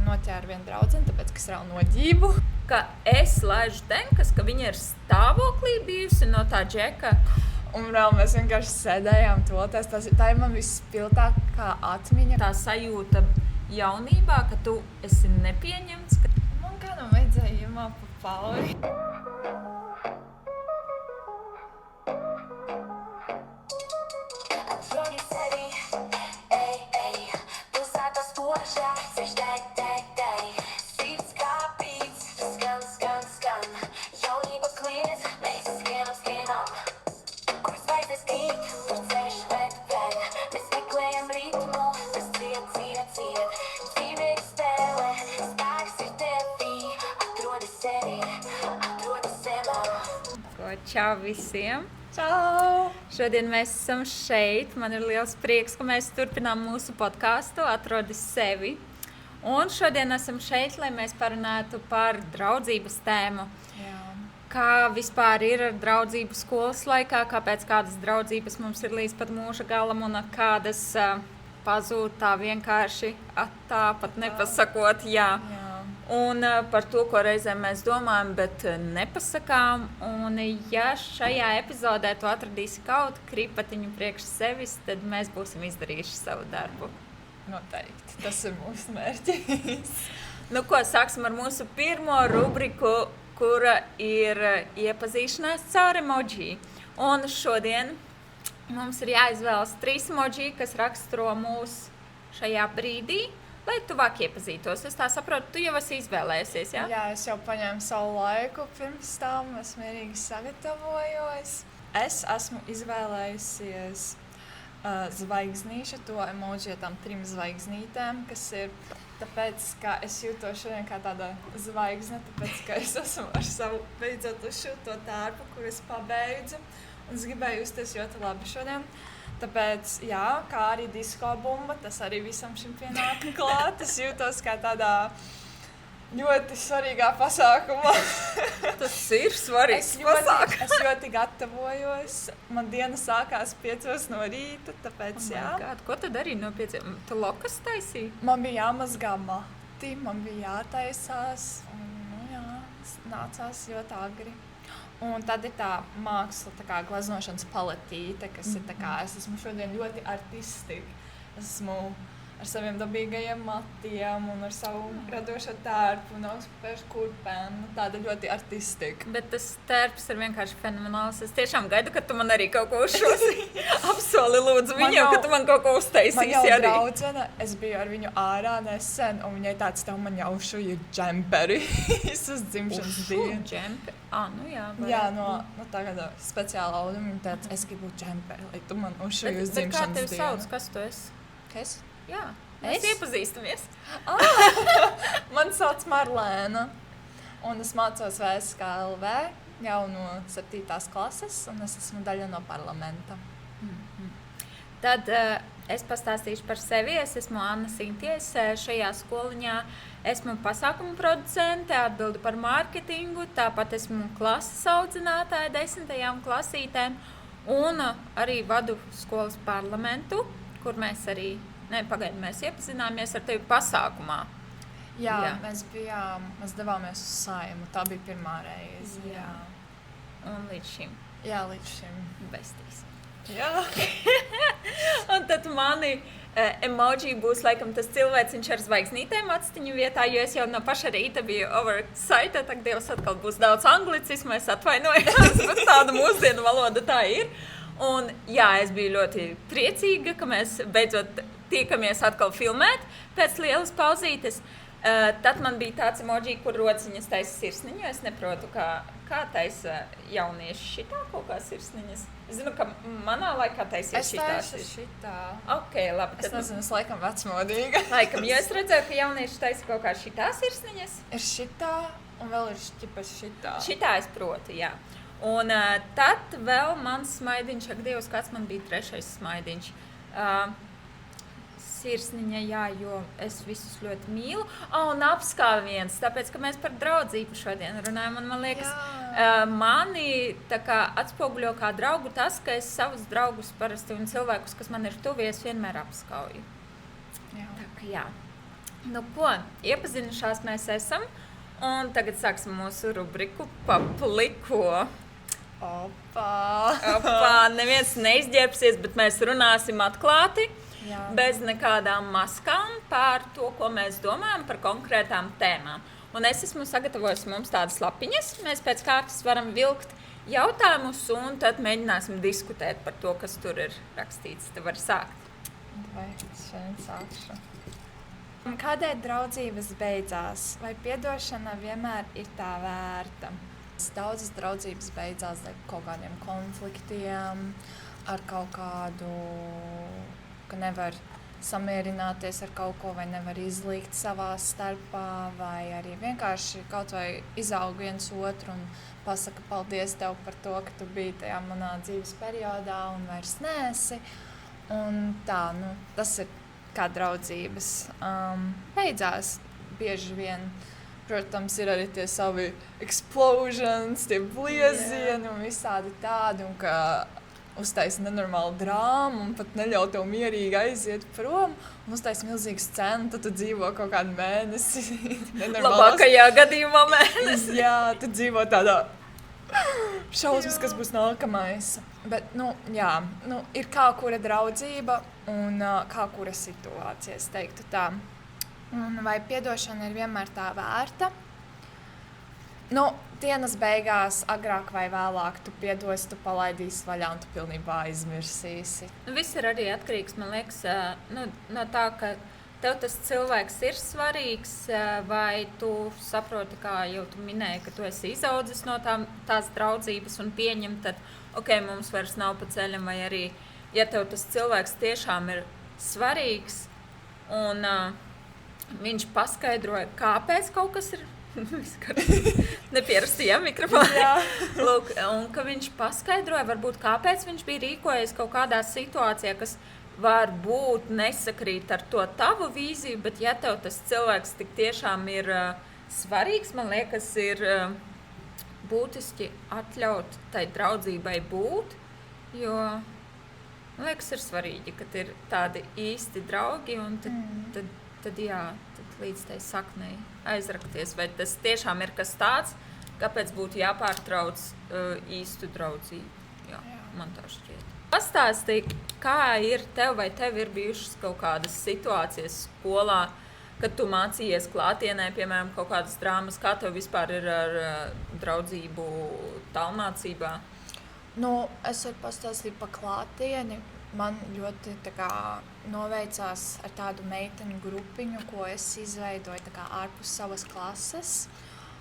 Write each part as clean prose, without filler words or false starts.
noķēru vienu draudzeni, tāpēc, ka es rālu noģību. Ka es laižu tenkas, ka viņa ir stāvoklī bijusi no tā džeka. Un vēl mēs vienkārši sēdējām tolotēs. Tā ir man vispilgtākā atmiņa. Tā sajūta jaunībā, ka tu esi nepieņemts. Man kādam vajadzēja iemā pa pauri. Čau visiem! Čau! Šodien mēs esam šeit. Man ir liels prieks, ka mēs turpinām mūsu podcastu Atrodi sevi. Un šodien esam šeit, lai mēs parunātu par draudzības tēmu. Jā. Kā vispār ir ar draudzību skolas laikā, kāpēc kādas draudzības mums ir līdz pat mūža galam un kādas pazūd tā vienkārši tāpat nepasakot jā. Un par to, ko reizēm mēs domājam, bet nepasakām. Un ja šajā epizodē tu atradīsi kaut kripatiņu priekš sevis, tad mēs būsim izdarījuši savu darbu. Noteikti. Tas ir mūsu mērķis. Nu ko, sāksim ar mūsu pirmo rubriku, kura ir iepazīšanās caur emoji. Un šodien mums ir jāizvēlas 3 emoji, kas raksturo mūs šajā brīdī. Lai tuvāk iepazītos. Es tā saprotu, tu jau esi izvēlējusies, jā? Jā, es jau paņēmu savu laiku pirms tam, es mierīgi sagatavojos. Es esmu izvēlējusies zvaigznīšu, to emoji ar tām 3 zvaigznītēm, kas ir tāpēc, ka es jūtos šodien kā tāda zvaigzne, tāpēc, ka es esmu ar savu beidzot uz šo tērpu, kur es pabeidzu, un es gribēju justies ļoti labi šodien. Tāpēc, jā, kā arī disko bumba, tas arī visam šim pienāk klāt. Es jūtos kā tādā ļoti svarīgā pasākumā. Tas ir svarīgs pasākums. Es ļoti gatavojos. Man diena sākās 5 no rīta, tāpēc, jā. God. Ko tad arī no 5? Tu lokas taisīji? Man bija jāmazgā mati, man bija jātaisās. Un, nu jā, nācās ļoti agri. Un tad ir tā māksla, tā kā glaznošanas paletīte, kas ir tā kā, es esmu šodien ļoti artistika. Es esmu ar saviem dabīgajiem matiem un ar savu radošo tērpu un uzpēršu kurpēnu. Tāda ļoti artistika. Bet tas tērps ir vienkārši fenomenāls. Es tiešām gaidu, ka tu man arī kaut ko uzšosi. Apsoli lūdzu viņu, ka tu man kaut ko uztaisīsi. Man jau draudzene, es biju ar viņu ārā nesen, un viņai tāds tev man jau šuju džemperi. Uz dzimšanas dienu. Džemperi? Nu jā. Jā, no tagad speciāla auduma viņa tāds, es gribu džemperi, lai tu man uzšuju uz dzimšanas dienu. Bet kā tevi sauc? Kas tu esi? Kas? Jā, mēs iepazīstamies. Man sauc Marlēna, un es mācos VSKLV jau no 7. klases, un es esmu daļa no parlamenta. Tad es pastāstīšu par sevi. Es esmu Anna Sinties. Šajā skoliņā esmu pasākumu producente, atbildu par mārketingu, tāpat esmu klases audzinātāja 10. klasītēm un arī vadu skolas parlamentu, kur mēs arī mēs iepazināmies ar tevi pasākumā. Jā. Mēs devāmies uz Saimu. Tā bija pirmā reize. Jā. Un līdz šim. Jā, līdz šim. Bestīs. Jā. Un tad mani emoji būs laikam tas cilvēciņš ar zvaigznītēm atstiņu vietā, jo es jau no paša rīta biju overexcited. Tak Dievs, atkal būs daudz anglicismu, es atvainojos, bet tāda mūsdienu valoda tā ir. Un jā, es biju ļoti priecīga, ka mēs beidzot tiekamies atkal filmēt pēc lielas pauzītes. Tad man bija tāds emoji, kur rociņas taisa sirsniņu. Es neprotu, kā taisa jaunieši šitā kaut kā sirsniņas. Es zinu, ka manā laikā taisīja šitā. Es taisu šitā. Ok, labi. Es nezinu, es laikam vecmodīga. Laikam, jo es redzēju, ka jaunieši taisa kaut kā šitā sirsniņas. Ir šitā un vēl ir šitā. Šitā es protu, jā. Un tad vēl mans smaidiņš, ak Dievs, kāds man bija 3. smaidiņš. Sirsniņa, jā, jo es visus ļoti mīlu. Un apskāviens, tāpēc, ka mēs par draudzību šodien runājam. Un man liekas, mani tā kā atspoguļo kā draugu tas, ka es savus draugus parasti un cilvēkus, kas man ir tuvi, es vienmēr apskauju. Jā. Tā kā jā. Nu, ko? Iepazinušās mēs esam. Un tagad sāksim mūsu rubriku Papliko. Opa! Neviens neizģērbsies, bet mēs runāsim atklāti, Jā. bez nekādām maskām par to, ko mēs domājam par konkrētām tēmām. Un es esmu sagatavojusi mums tādas lapiņas. Mēs pēc kārtas varam vilkt jautājumus un tad mēģināsim diskutēt par to, kas tur ir rakstīts. Te var sākt. Vai es šodien sākšu? Kādēļ draudzības beidzās? Vai piedošana vienmēr ir tā vērta? Daudzas draudzības beidzās ar kaut kādiem konfliktiem, ar kaut kādu, ka nevar samierināties ar kaut ko, vai nevar izlikt savā starpā, vai arī vienkārši kaut vai izaug viens otru un pasaka paldies tev par to, ka tu biji tajā manā dzīves periodā un vairs neesi. Un tā, tas ir kā draudzības beidzās bieži vien. Protams, ir arī tie savi explosions, tie bliezieni un visādi tādi, un ka uztaisa nenormālu drāmu un pat neļauj tev mierīgi aiziet prom un uztaisa milzīgu scenu, tad tu dzīvo kaut kādu mēnesi. Labākajā gadījumā mēnesi. Jā, tu dzīvo tādā šausmas, kas būs nākamais. Bet, ir kā kura draudzība un kā kura situācija, es teiktu tā. Un vai piedošana ir vienmēr tā vērta? Dienas beigās, agrāk vai vēlāk, tu piedosi, tu palaidīsi vaļā un tu pilnībā aizmirsīsi. Viss ir arī atkarīgs, man liekas, no tā, ka tev tas cilvēks ir svarīgs, vai tu saproti, kā jau tu minēji, ka tu esi izaudzis no tās draudzības un pieņem, tad, mums vairs nav pa ceļam, vai arī, ja tev tas cilvēks tiešām ir svarīgs un viņš paskaidroja, kāpēc kaut kas ir nepierastījā mikrofonā. Lūk, un ka viņš paskaidroja, varbūt kāpēc viņš bija rīkojies kaut kādā situācijā, kas varbūt nesakrīt ar to tavu vīziju, bet ja tev tas cilvēks tik tiešām ir svarīgs, man liekas, ir būtiski atļaut tai draudzībai būt, jo, man liekas, ir svarīgi, ka ir tādi īsti draugi un tad līdz tai saknei aizrakties. Vai tas tiešām ir kas tāds, kāpēc būtu jāpārtrauc īstu draudzību? Jā, man tā šķiet. Pastāstīja, kā ir tev vai tev ir bijušas kaut kādas situācijas skolā, kad tu mācījies klātienē, piemēram, kaut kādas drāmas, kā tev vispār ir ar draudzību tālmācībā? Es varu pastāstīt par klātieni. Man ļoti noveicās ar tādu meiteņu grupiņu, ko es izveidoju ārpus savas klases.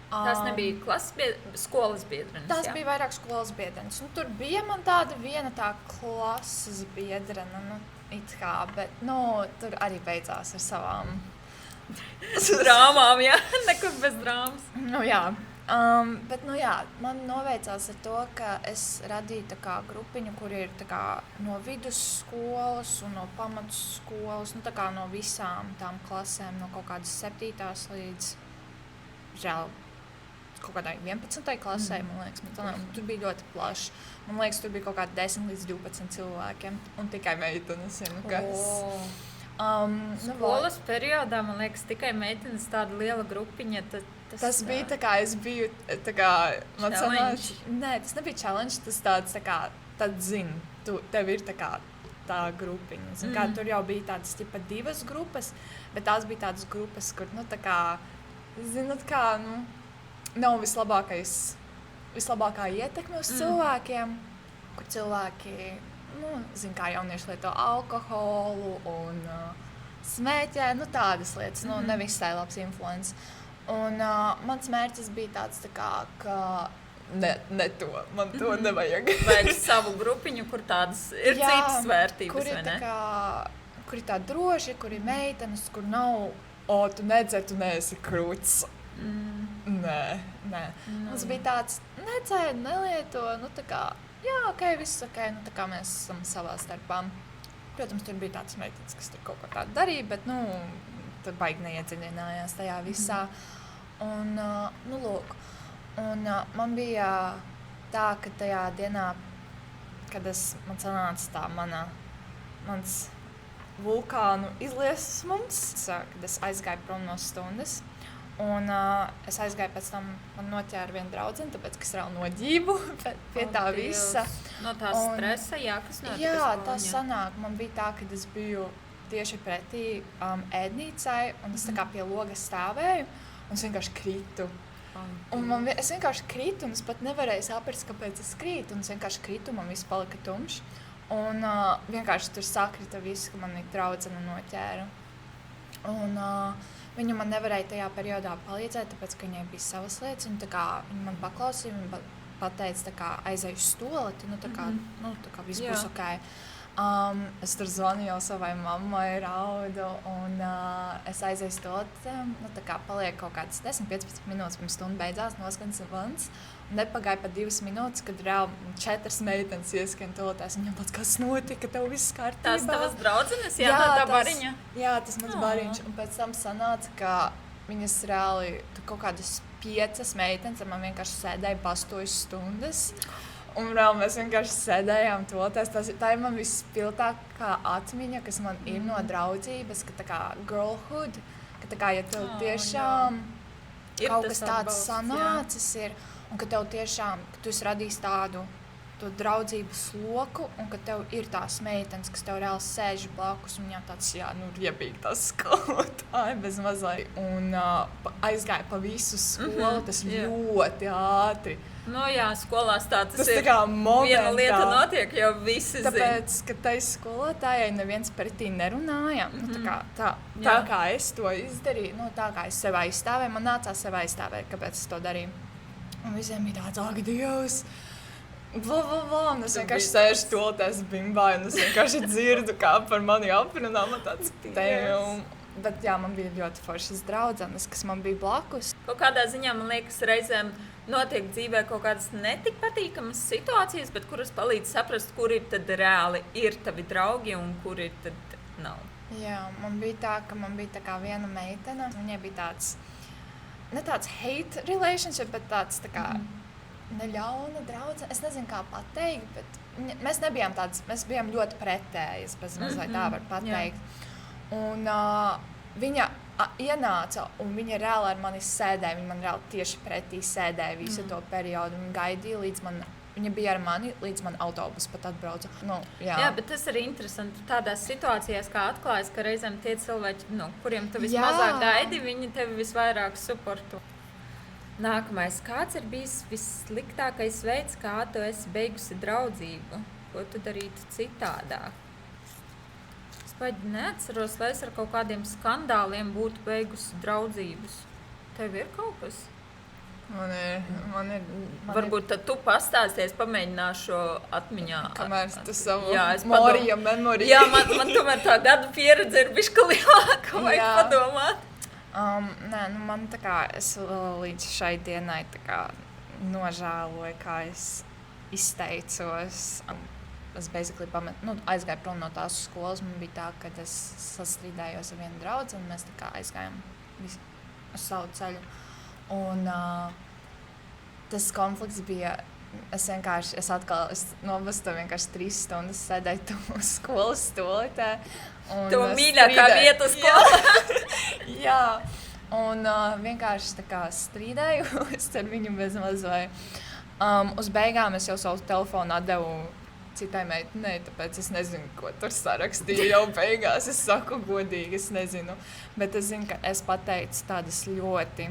Tas nebija skolas biedrenes? Tas bija vairāk skolas biedrenes. Tur bija man tāda viena klases biedrene, bet tur arī beidzās ar savām drāmām, jā, nekur bez drāmas. Bet, man noveicās ar to, ka es radīju grupiņu, kur ir no vidusskolas un no pamatskolas, no visām tām klasēm, no kaut kādas 7. līdz kaut kādai 11. klasē, man liekas. Tur bija ļoti plaši. Man liekas, tur bija kaut kādi 10 līdz 12 cilvēkiem un tikai meitenes. Skolas periodā, man liekas, tikai meitenes tāda liela grupiņa. Tas bija es biju man sanāca. Nē, tas nebija challenge, tas tāds tad zini, tev ir tā grupiņa. Tur jau bija tādas tipa 2 grupas, bet tās bija tādas grupas, kur nav vislabākā ietekme uz cilvēkiem, kur cilvēki, kā jaunieši lieto alkoholu un smēķē, tādas lietas, nevisai labs influence. Un mans mērķis bija tāds, ka ne to, man to nevajag. Vai savu grupiņu, kur tādas ir citas vērtības, kur vai ne? Kur ir tā droši, kur ir meitenes, kur nav, tu nedzer, tu neesi krūts. Nē. Mums bija tāds, nedzer, nelieto, viss ok, mēs esam savā starpā. Protams, tur bija tāds meitenes, kas tur kaut ko tādu darīja, bet, tur baigi neiedziļinājās tajā visā. Un, lūk, man bija tā, ka tajā dienā, kad man sanāca tā mans vulkānu izliesmums, kad es aizgāju prom no stundas. Un es aizgāju pēc tam, man noķēra viena draudzene, tāpēc, ka es vēl noģību pie tā visa. No tā stresa, kas notika? Jā, tā sanāk. Man bija tā, ka es biju tieši pretī ēdnīcai, un es tā kā pie logas stāvēju, un es vienkārši kritu. Un es vienkārši kritu, un es pat nevarēju saprast, kāpēc es krītu, un es vienkārši kritu, man viss palika tumšs. Un vienkārši tur sakrita viss, ka man draudzene noķēra. Un viņa man nevarēja tajā periodā palīdzēt, tāpēc, ka viņai bija savas lietas. Viņa man paklausīja, viņa pateica, aizej uz stoleti, viss būs ok. Es tur zvanīju jau savai mammai, raudu, un es aizēju stoleti, paliek kaut kādas 10-15 minūtes, pirms stunda beidzās, noskan zvans. Nepagāja pat 2 minūtes, kad reāli 4 meitenes ieskrien toaletēs. Viņam pats, kas notika, tev viss kārtībā. Tās tavas draudzenes, tā bariņa? Jā, tas mans bariņš. Un pēc tam sanāca, ka viņas reāli kaut kādas 5 meitenes, man vienkārši sēdēja 8 stundas. Un reāli mēs vienkārši sēdējām toaletēs. Tā ir man vispilgtākā atmiņa, kas man ir no draudzības, ka tā kā girlhood, ka tā kā, ja tev tiešām kaut kas tāds sanācis ir, un ka tev tiešām, ka tu esi radījis tādu draudzības loku, un ka tev ir tās meitenes, kas tev reāli sēž blakus, un viņām tāds, riebīgi tas skolotāji bez mazai, un aizgāja pa visu skolu, tas ļoti ātri. Skolās tas ir tā kā momentā. Viena lieta notiek, jau visi zina. Tāpēc, ka tai skolotājai neviens pretī nerunāja. Tā kā es to izdarīju, tā kā es sev aizstāvēju, man nācās sev aizstāvēt, kāpēc es to darīju. Un visiem bija tāds, ak, Dievs! Un es vienkārši sēžu toaletēs bimbāju, un es vienkārši dzirdu, kā par mani aprunā. Man tāds tēm. Bet man bija ļoti foršas draudzenes, kas man bija blakus. Kaut kādā ziņā, man liekas, reizēm notiek dzīvē kaut kādas netik patīkamas situācijas, bet kuras palīdz saprast, kuri tad reāli ir tavi draugi un kuri tad nav. Jā, man bija tā, ka man bija tā kā viena meitene. Viņai bija tāds, ne tāds hate relationship, bet tāds tā kā neļauna draudzene. Es nezinu, kā pateikt, bet mēs nebijām tādas, mēs bijām ļoti pretējas, bez mazliet tā var pateikt. Jā. Un viņa ienāca, un viņa reāli ar mani sēdēja. Viņa man reāli tieši pretī sēdēja visu to periodu. Viņa gaidīja līdz man, viņa bija ar mani, līdz man autobus pat atbrauca. Jā, bet tas ir interesanti. Tādās situācijās, kā atklājas, ka reizēm tie cilvēki, kuriem tu vismazāk gaidi, viņi tevi visvairāk supportu. Nākamais. Kāds ir bijis vissliktākais veids, kā tu esi beigusi draudzību? Ko tu darītu citādāk? Es neatceros, vai es ar kaut kādiem skandāliem būtu beigusi draudzības. Tev ir kaut kas? Man ir. Varbūt tad tu pastāsties, pamēģināšu atmiņā. Kamēr tu savu memoriju. Jā, man tomēr tā gadu pieredze ir bišķi lielāka, vajag padomāt. Man tā kā, es līdz šai dienai tā kā nožēloju, kā es izteicos. Es aizgāju prom no tās skolas. Man bija tā, ka es sastrīdējos ar vienu draugu, un mēs tā kā aizgājām uz savu ceļu. Un tas konflikts bija, es novestu vienkārši 3 stundas sēdēju skolas stoletē. To mīļākā vieta skolā. Jā, un vienkārši tā kā strīdējos ar viņu bez mazai. Uz beigām es jau savu telefonu atdevu citai meitenei, tāpēc es nezinu, ko tur sarakstīju jau beigās. Es saku godīgi, es nezinu. Bet es zinu, ka es pateicu tādas ļoti,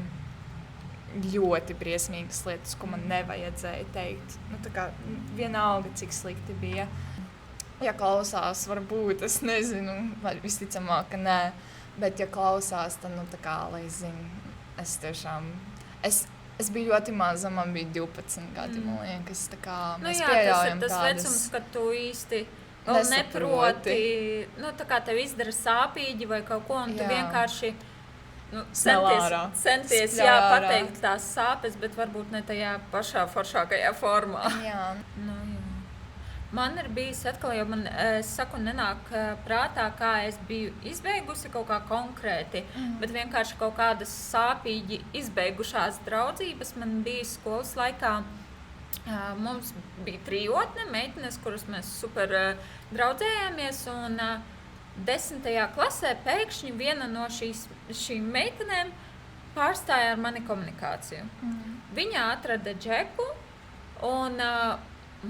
ļoti briesmīgas lietas, ko man nevajadzēja teikt. Tā kā vienalga, cik slikti bija. Ja klausās, varbūt, es nezinu, vai visticamāk, ka nē. Bet ja klausās, tad, tā kā, lai zinu, es tiešām... Es biju ļoti maza, man bija 12 gadi, man liekas, tā kā mēs pieļaujam tādas... Tas ir tas vecums, kad tu īsti vēl neproti, tā kā tev izdara sāpīgi vai kaut ko, un tu vienkārši centies pateikt tās sāpes, bet varbūt ne tajā pašā foršākajā formā. Jā. Man ir bijis atkal, jo man, nenāk prātā, kā es biju izbeigusi kaut kā konkrēti, bet vienkārši kaut kādas sāpīgi izbeigušās draudzības man bija skolas laikā. Mums bija trijotne meitenes, kuras mēs super draudzējāmies, un 10. klasē pēkšņi viena no šīm meitenēm pārstāja ar mani komunikāciju. Viņa atrada Džeku, un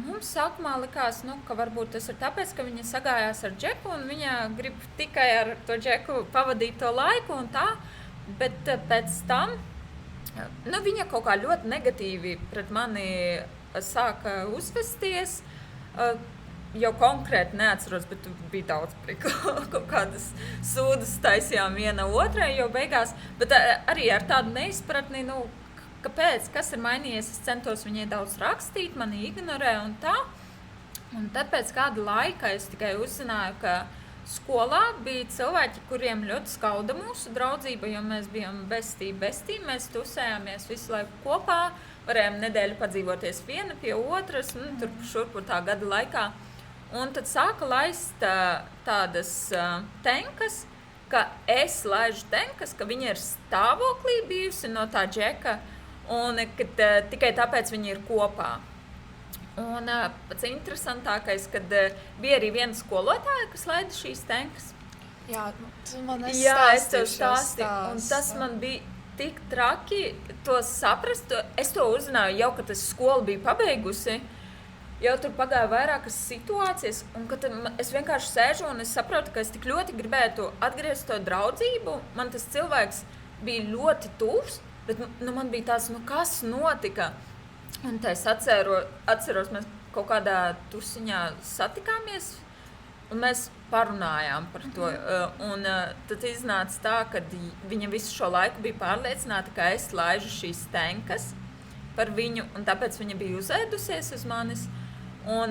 mums sākumā likās, ka varbūt tas ir tāpēc, ka viņa sagājās ar Džeku, un viņa grib tikai ar to Džeku pavadīt to laiku un tā, bet pēc tam viņa kaut kā ļoti negatīvi pret mani sāka uzvesties. Jau konkrēti neatceros, bet bija daudz kaut kādas sūdas taisījām viena otrai jau beigās, bet arī ar tādu neizpratni, kāpēc, kas ir mainījies, es centos viņai daudz rakstīt, mani ignorē un tā. Un tad pēc kāda laika es tikai uzzināju, ka skolā bija cilvēki, kuriem ļoti skauda mūsu draudzība, jo mēs bijām bestī, mēs tusējāmies visu laiku kopā, varējām nedēļu padzīvoties viena pie otras, tur šurpur tā gada laikā. Un tad sāka laist tādas tenkas, ka es laižu tenkas, ka viņa ir stāvoklī bijusi no tā Džeka, un ka tikai tāpēc viņi ir kopā. Un pats interesantākais, kad bija arī viena skolotāja, kas laida šīs tenkas. Jā, tu man es tev stāstīju, un tas man bija tik traki to saprast. Es to uzzināju jau, kad es skolu biju pabeigusi. Jau tur pagāja vairākas situācijas, un kad es vienkārši sēžu un es saprotu, ka es tik ļoti gribētu atgriezt to draudzību. Man tas cilvēks bija ļoti tuvs, bet man bija tāds, kas notika? Un tā es atceros, mēs kaut kādā tusiņā satikāmies, un mēs parunājām par to. Un tad iznāca tā, ka viņa visu šo laiku bija pārliecināta, ka es laižu šīs tenkas par viņu, un tāpēc viņa bija uzēdusies uz manis. Un,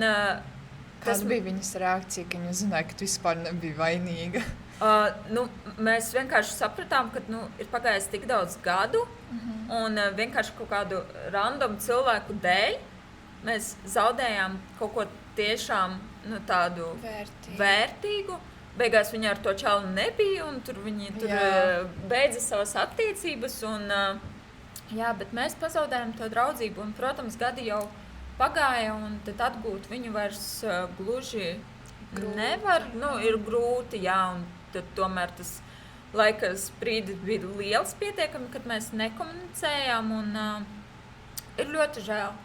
Kāda bija viņas reakcija, ka viņa uzzināja, ka tu vispār nebija vainīga? Mēs vienkārši sapratām, ka ir pagājis tik daudz gadu, un vienkārši kaut kādu randomu cilvēku dēļ mēs zaudējām kaut ko tiešām tādu vērtīgu. Beigās viņa ar to čalu nebija, un tur viņi beidza savas attiecības. Un, bet mēs pazaudējām to draudzību, un, protams, gadi jau pagāja, un tad atgūt viņu vairs gluži nevar. Ir grūti, un tad tomēr tas laika brīdis bija liels pietiekami, kad mēs nekomunicējām, un ir ļoti žēl.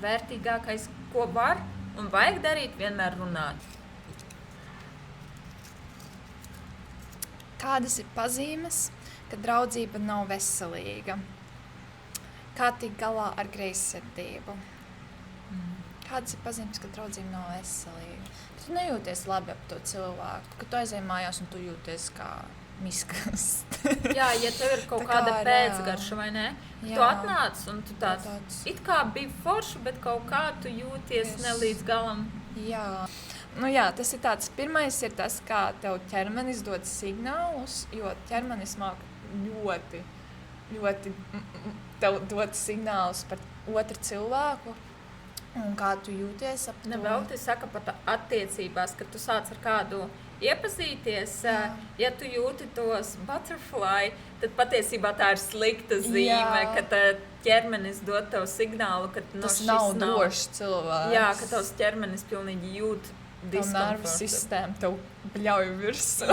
Vērtīgākais, ko var un vajag darīt, vienmēr runāt. Kādas ir pazīmes, ka draudzība nav veselīga? Kā tikt galā ar greizsirdību? Kādas ir pazīmes, ka draudzība nav veselīga? Tu nejūties labi ap to cilvēku, kad tu aizej mājās un tu jūties kā miskas. Jā, ja tev ir kaut kāda pēcgarša, vai ne? Tu atnāc un tu tāds it kā bija forši, bet kaut kā tu jūties ne līdz galam. Jā, tas ir tāds. Pirmais ir tas, kā tev ķermenis dod signālus, jo ķermenis māk ļoti, ļoti tev dod signālus par otru cilvēku. Un kā tu jūties ap to? Nevelti saka pat attiecībās, kad tu sāc ar kādu iepazīties, ja tu jūti tos butterfly, tad patiesībā tā ir slikta zīme, ka ķermenis dod tev signālu, ka tas nav drošs cilvēks. Jā, ka tavs ķermenis pilnīgi jūt diskomfortu. Nervu sistēma tev bļauj virsū.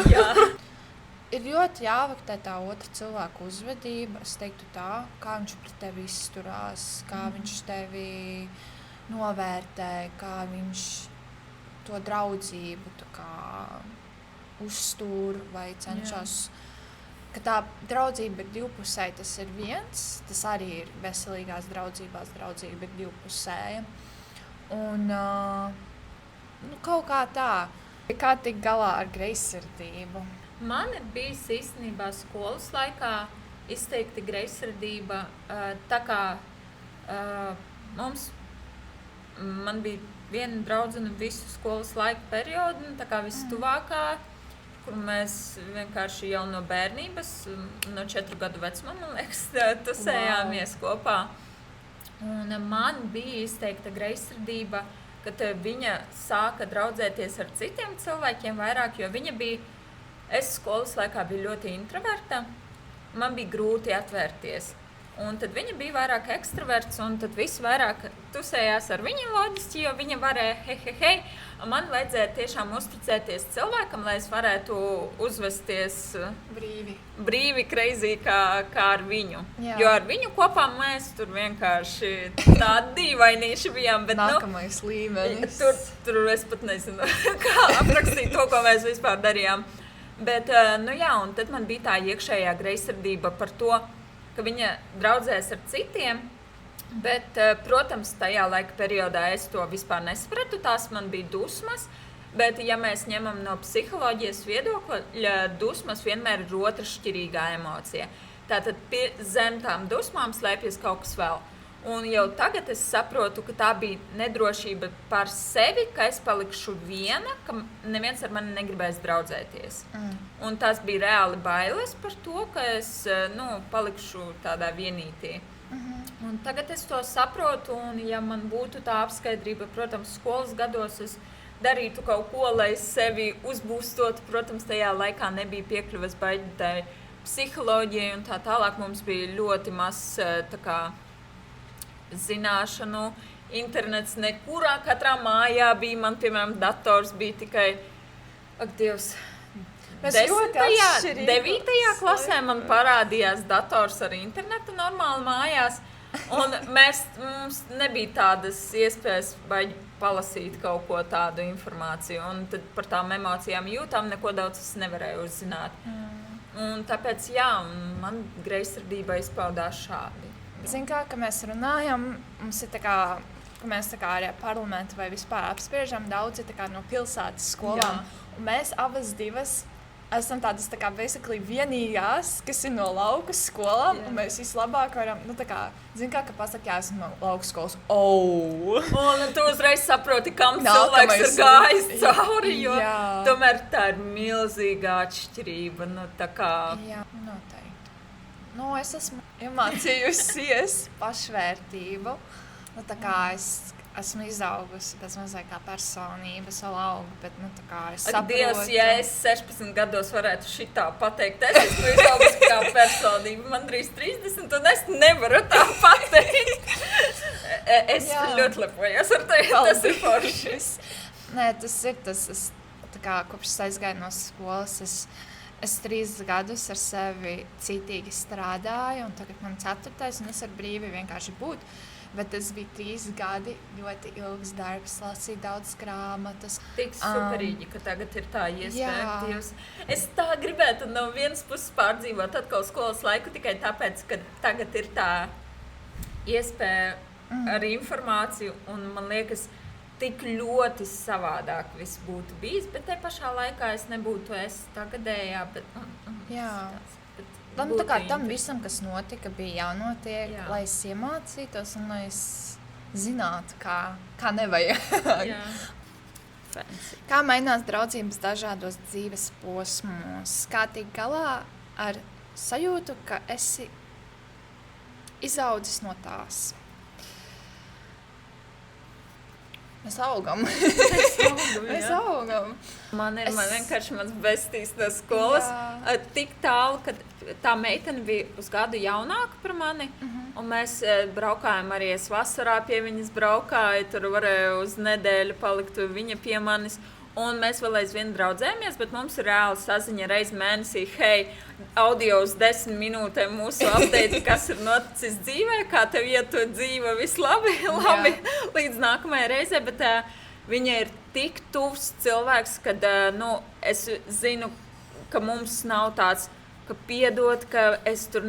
Ir ļoti jāvaktē tā otra cilvēka uzvedība. Es teiktu tā, kā viņš pret tevi izturās, kā viņš tevi novērtē, kā viņš to draudzību uztur vai cenšas. Ka tā draudzība ir divpusēja, tas ir viens. Tas arī ir veselīgās draudzībās. Draudzība ir divpusēja. Un kaut kā tā. Kā tikt galā ar greizsirdību? Man ir bijis īstenībā skolas laikā izteikti greizsirdība. Tā kā man bija viena draudzene visu skolas laika periodu, tā kā vistuvākā, kur mēs vienkārši jau no bērnības, no 4 gadu vecuma, man liekas, tusējāmies kopā. Un man bija izteikta greizsirdība, kad viņa sāka draudzēties ar citiem cilvēkiem vairāk, jo viņa bija, es skolas laikā biju ļoti introverta, man bija grūti atvērties. Un tad viņa bija vairāk ekstraverts, un tad viss vairāk tusējās ar viņu loģiski, jo viņa varēja hei. Man vajadzēja tiešām uzticēties cilvēkam, lai es varētu uzvesties brīvi crazy kā ar viņu. Jā. Jo ar viņu kopā mēs tur vienkārši tādi dīvainīši bijām. Bet, nākamais līmenis. Tur es pat nezinu, kā aprakstīt to, ko mēs vispār darījām. Bet, un tad man bija tā iekšējā greizsirdība par to, ka viņa draudzēs ar citiem, bet, protams, tajā laika periodā es to vispār nesapratu, tās man bija dusmas, bet, ja mēs ņemam no psiholoģijas viedokļa, dusmas vienmēr ir otršķirīgā emocija. Tātad zem tām dusmām slēpjas kaut kas vēl. Un jau tagad es saprotu, ka tā bija nedrošība par sevi, ka es palikšu viena, ka neviens ar mani negribēs draudzēties. Un tas bija reāli bailes par to, ka es palikšu tādā vienītī. Un tagad es to saprotu, un ja man būtu tā apskaidrība, protams, skolas gados es darītu kaut ko, lai sevi uzbūstotu. Protams, tajā laikā nebija piekļuves baidītai psiholoģijai, un tā tālāk mums bija ļoti maz zināšanu. Internets nekurā, katrā mājā bija, man, piemēram, dators bija tikai, ak, Dievs, 9. klasē man parādījās dators ar internetu normāli mājās, un mums nebija tādas iespējas baigi palasīt kaut ko tādu informāciju, un tad par tām emocijām jūtām neko daudz es nevarēju uzzināt. Un tāpēc, man greizsirdība izpaudās šādi. Zin kā, ka mēs runājam, mums ir ka mēs arī parlamentu vai vispār apspriežam daudzi no pilsētas skolām. Un mēs abas divas esam tādas basically vienīgās, kas ir no lauku skolām, un mēs vislabāk varam, zin kā, ka pasaka, esmu no lauku skolas. Un tu uzreiz saproti, kam cilvēks ir gājis cauri, jo tomēr tā ir milzīga atšķirība. Jā, noteikti. Es esmu iemācījusies pašvērtību. Es esmu izaugusi pēc mazliet kā personība, savu augu, bet es saprotu. Dievs, ja es 16 gados varētu šitā pateikt, es esmu izaugusi kā personība, man drīz 30, un es nevaru tā pateikt. Es ļoti lepojos ar tevi, tas ir forši. Nē, tas kopš es aizgāju no skolas, es 3 gadus ar sevi citīgi strādāju, un tagad man 4. un es ar brīvi vienkārši būt. Bet tas bija 3 gadi, ļoti ilgs darbs, lasīt daudz grāmatas. Tik superīgi, ka tagad ir tā iespēja. Es tā gribētu no vienas puses pārdzīvot atkal skolas laiku, tikai tāpēc, ka tagad ir tā iespēja ar informāciju, un man liekas, tik ļoti savādāk viss būtu bijis, bet te pašā laikā es nebūtu tagadējā, bet tam visam, kas notika, bija jānotiek, lai es iemācītos un lai es zinātu, kā nevajag. Kā mainās draudzības dažādos dzīves posmos? Kā tikt galā ar sajūtu, ka esi izaudzis no tās? Mēs augam. Mēs augam. Man vienkārši mans besties no skolas tik tālu, ka tā meitene bija uz gadu jaunāka par mani. Un mēs braukājām arī, es vasarā pie viņas braukāju, tur varēju uz nedēļu palikt viņa pie manis. Un mēs vēl aizvien draudzējamies, bet mums ir reāli saziņa reizi mēnesī, audio uz 10 minūtēm mūsu update, kas ir noticis dzīvē, kā tev iet to dzīve, viss labi, līdz nākamajai reizē, bet viņa ir tik tuvs cilvēks, kad es zinu, ka mums nav tāds, ka piedod, ka es tur,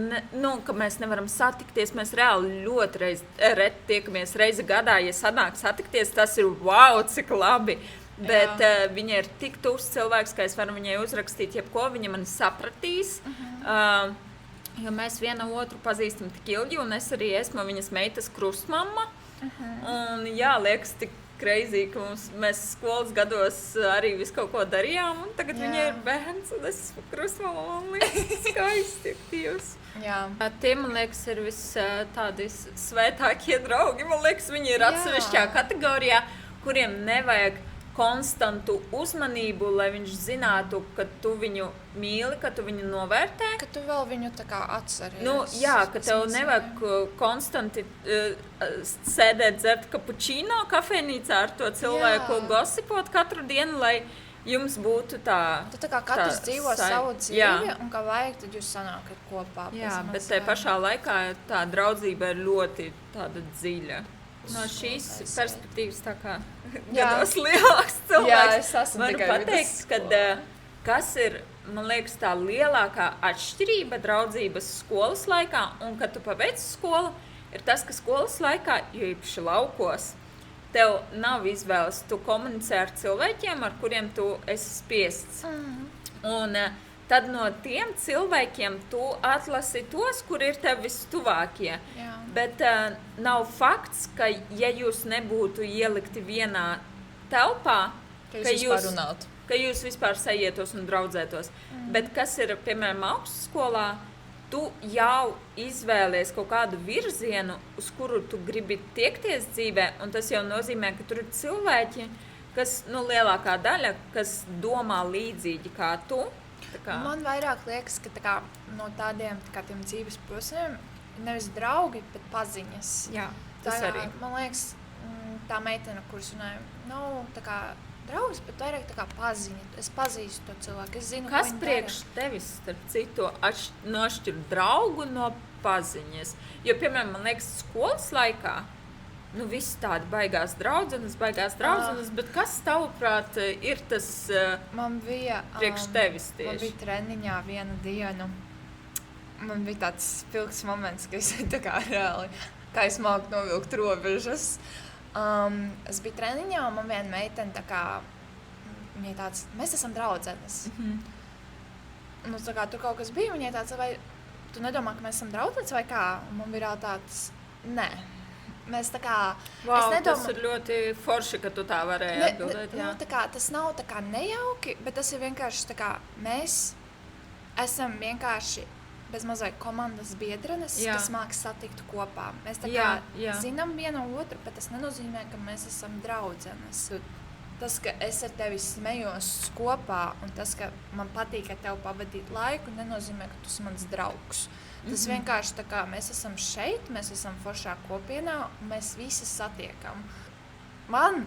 ka mēs nevaram satikties, mēs reāli ļoti reti tiekamies reizi gadā, ja sanāk satikties, tas ir wow, cik labi. Bet viņa ir tik tuvs cilvēks, ka es varu viņai uzrakstīt jebko, viņa mani sapratīs, jo mēs viena otru pazīstam tik ilgi, un es arī esmu viņas meitas krustmamma. Un liekas tik crazy, ka mēs skolas gados arī visu kaut ko darījām, un tagad viņa ir bērns, un es esmu krustmamma, man liekas skaisti, Dievs. Tie, man liekas, ir tādi svētākie draugi, man liekas, viņi ir atsevišķā kategorijā, kuriem nevajag konstantu uzmanību, lai viņš zinātu, ka tu viņu mīli, ka tu viņu novērtē. Ka tu vēl viņu tā kā atceries. Nu, jā, ka tev nevajag konstanti sēdēt, dzert kapučīno kafejnīcā ar to cilvēku, gosipot katru dienu, lai jums būtu tā... Tu tā kā katrs dzīvo savu dzīvi, un kā vajag, tad jūs sanākat kopā. Jā, bet te pašā laikā tā draudzība ir ļoti tāda dziļa. No šīs perspektīvas tā kā gados lielāks cilvēks. Jā, es esmu varu tikai pateikt, kad kas ir, man liekas, tā lielākā atšķirība draudzības skolas laikā un kad tu pabeidz skolu, ir tas, ka skolas laikā, jo īpaši laukos, tev nav izvēles, tu komunicē ar cilvēkiem, ar kuriem tu esi spiests. Un tad no tiem cilvēkiem tu atlasi tos, kur ir tev vistuvākie. Jā. Bet nav fakts, ka ja jūs nebūtu ielikti vienā telpā, ka jūs vispār sajietos un draudzētos. Bet kas ir, piemēram, augstskolā, tu jau izvēlies kaut kādu virzienu, uz kuru tu gribi tiekties dzīvē, un tas jau nozīmē, ka tur ir cilvēki, kas, lielākā daļa, kas domā līdzīgi kā tu. Man vairāk liekas, ka tā kā, no tādiem tiem dzīves posmiem nevis draugi, bet paziņas. Jā, tas arī. Man liekas, tā meitene, kuras runāja, nav tā kā draugs, bet vairāk tā kā paziņa. Es pazīstu to cilvēku, es zinu, kas priekš tevis, starp citu, nošķir draugu no paziņas? Jo, piemēram, man liekas, skolas laikā, visi tādi baigās draudzenes, bet kas tavuprāt ir tas priekš tevis tieši? Man bija treniņā vienu dienu. Man bija tāds spilgs moments, ka es tā kā reāli, kā es māku novilkt robežas. Es biju treniņā, un man viena meitene tā kā, viņai tāds, mēs esam draudzenes. Tā kā tur kaut kas bija, viņai tāds, vai tu nedomā, ka mēs esam draudzenes vai kā? Un man bija tāds, nē. Mēs tā kā... Tas ir ļoti forši, ka tu tā varēji atbildēt. Tā kā, tas nav tā kā nejauki, bet tas ir vienkārši tā kā mēs esam vienkārši bez mazliet komandas biedrenes, kas māk satikt kopā. Mēs tā kā zinām vienu otru, bet tas nenozīmē, ka mēs esam draudzenes. Tas, ka es ar tevi smejos kopā, un tas, ka man patīk ar tevi pavadīt laiku, nenozīmē, ka tu esi mans draugs. Tas vienkārši tā kā mēs esam šeit, mēs esam foršā kopienā, un mēs visi satiekam. Man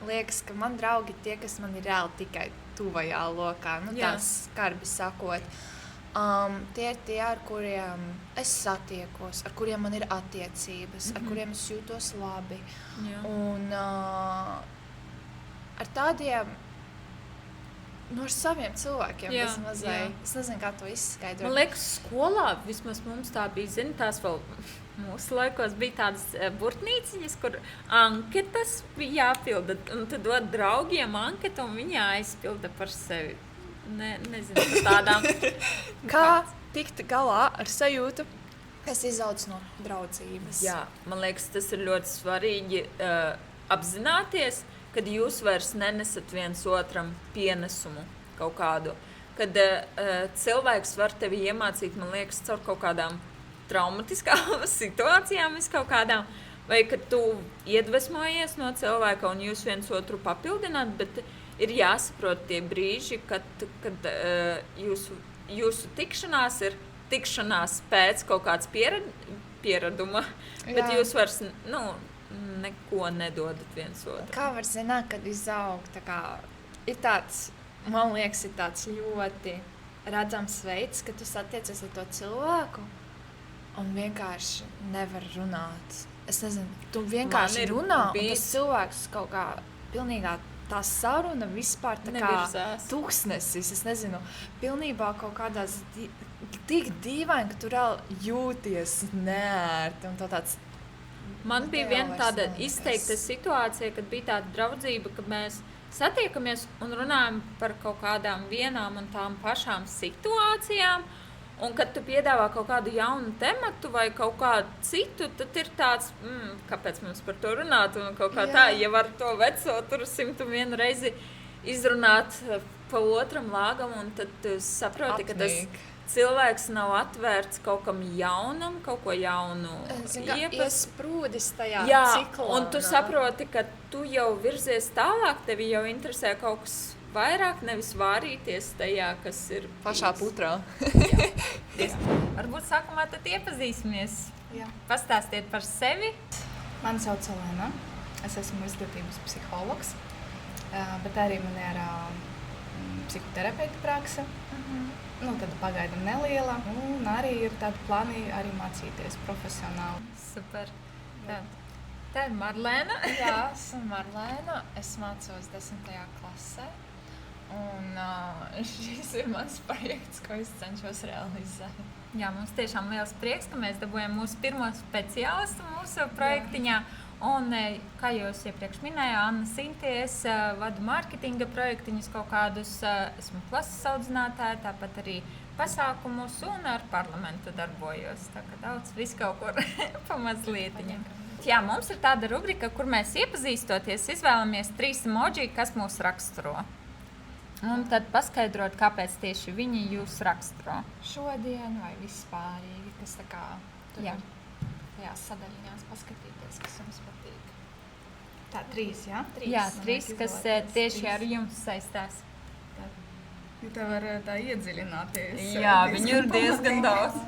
liekas, ka man draugi tie, kas man ir reāli tikai tuvajā lokā, tās skarbi sakot. Tie ir tie, ar kuriem es satiekos, ar kuriem man ir attiecības, ar kuriem es jūtos labi. Un ar tādiem... ar saviem cilvēkiem mazliet. Es nezinu, kā to izskaidrot. Man liekas, skolā vismaz mums tā bija, tās vēl mūsu laikos bija tādas burtnīciņas, kur anketas bija jāpilda, un tu dod draugiem anketu, un viņi aizpilda par sevi. Nezinu, par tādām. Kā tikt galā ar sajūtu, kas izaudz no draudzības? Jā, man liekas, tas ir ļoti svarīgi apzināties, kad jūs vairs nenesat viens otram pienesumu kaut kādu. Kad cilvēks var tevi iemācīt, man liekas, caur kaut kādām traumatiskām situācijām, kaut kādām, vai kad tu iedvesmojies no cilvēka un jūs viens otru papildināt, bet ir jāsaprot tie brīži, kad jūsu tikšanās ir tikšanās pēc kaut kāds pieraduma, bet jūs vairs, neko nedodat viens otru. Kā var zināt, kad izaug? Ir tāds, man liekas, ir tāds ļoti redzams veids, ka tu satiecies ar to cilvēku un vienkārši nevar runāt. Es nezinu, tu vienkārši runā, un tas cilvēks kaut kā pilnīgā tā saruna vispār tā kā tūkstnesis. Es nezinu, pilnībā kaut kādās tik dīvaini, ka tu reāli jūties neērti un tāds. Man bija viena tāda izteikta situācija, kad bija tāda draudzība, kad mēs satiekamies un runājam par kaut kādām vienām un tām pašām situācijām, un kad tu piedāvā kaut kādu jaunu tematu vai kaut kādu citu, tad ir tāds, kāpēc mums par to runāt, un kaut kā tā, ja var to veco tur 101 reizi izrunāt pa otram lāgam, un tad tu saproti, ka tas cilvēks nav atvērts kaut kam jaunam, kaut ko jaunu iesprūdis tajā ciklā. Un tu saproti, ka tu jau virzies tālāk, tevi jau interesē kaut kas vairāk, nevis vārīties tajā, kas ir pašā putrā. Varbūt sākumā tad iepazīsimies. Jā. Pastāstiet par sevi. Mani sauc Elena. Es esmu izglītības psihologs, bet arī man ir psihoterapeita prakse. Nu, tad pagaidām neliela. Un arī ir tādi plāni arī mācīties profesionāli. Super. Tā ir Marlēna. Jā, esmu Marlēna. Es mācos 10. klasē. Un šis ir mans projekts, ko es cenšos realizēt. Jā, mums tiešām liels prieks, ka mēs dabūjām mūsu pirmo speciālistu mūsu projektiņā. Un, kā jūs iepriekš minēja, Anna Sinties, vadu mārketinga projektiņus kaut kādus, esmu klases audzinātāja, tāpat arī pasākumus un ar parlamentu darbojos. Tā kā daudz viss kaut kur pamazlietiņa. Jā, mums ir tāda rubrika, kur mēs iepazīstoties izvēlamies 3 emoji, kas mūs raksturo. Un tad paskaidrot, kāpēc tieši viņi jūs raksturo. Šodien vai vispārīgi, kas tā kā tur var tajās sadaļiņās paskatīties, kas jums patīk. Tā 3, jā? 3. Jā, 3, kas tieši ar jums saistās. Ja tā var tā iedziļināties. Jā, viņu ir diezgan daudz.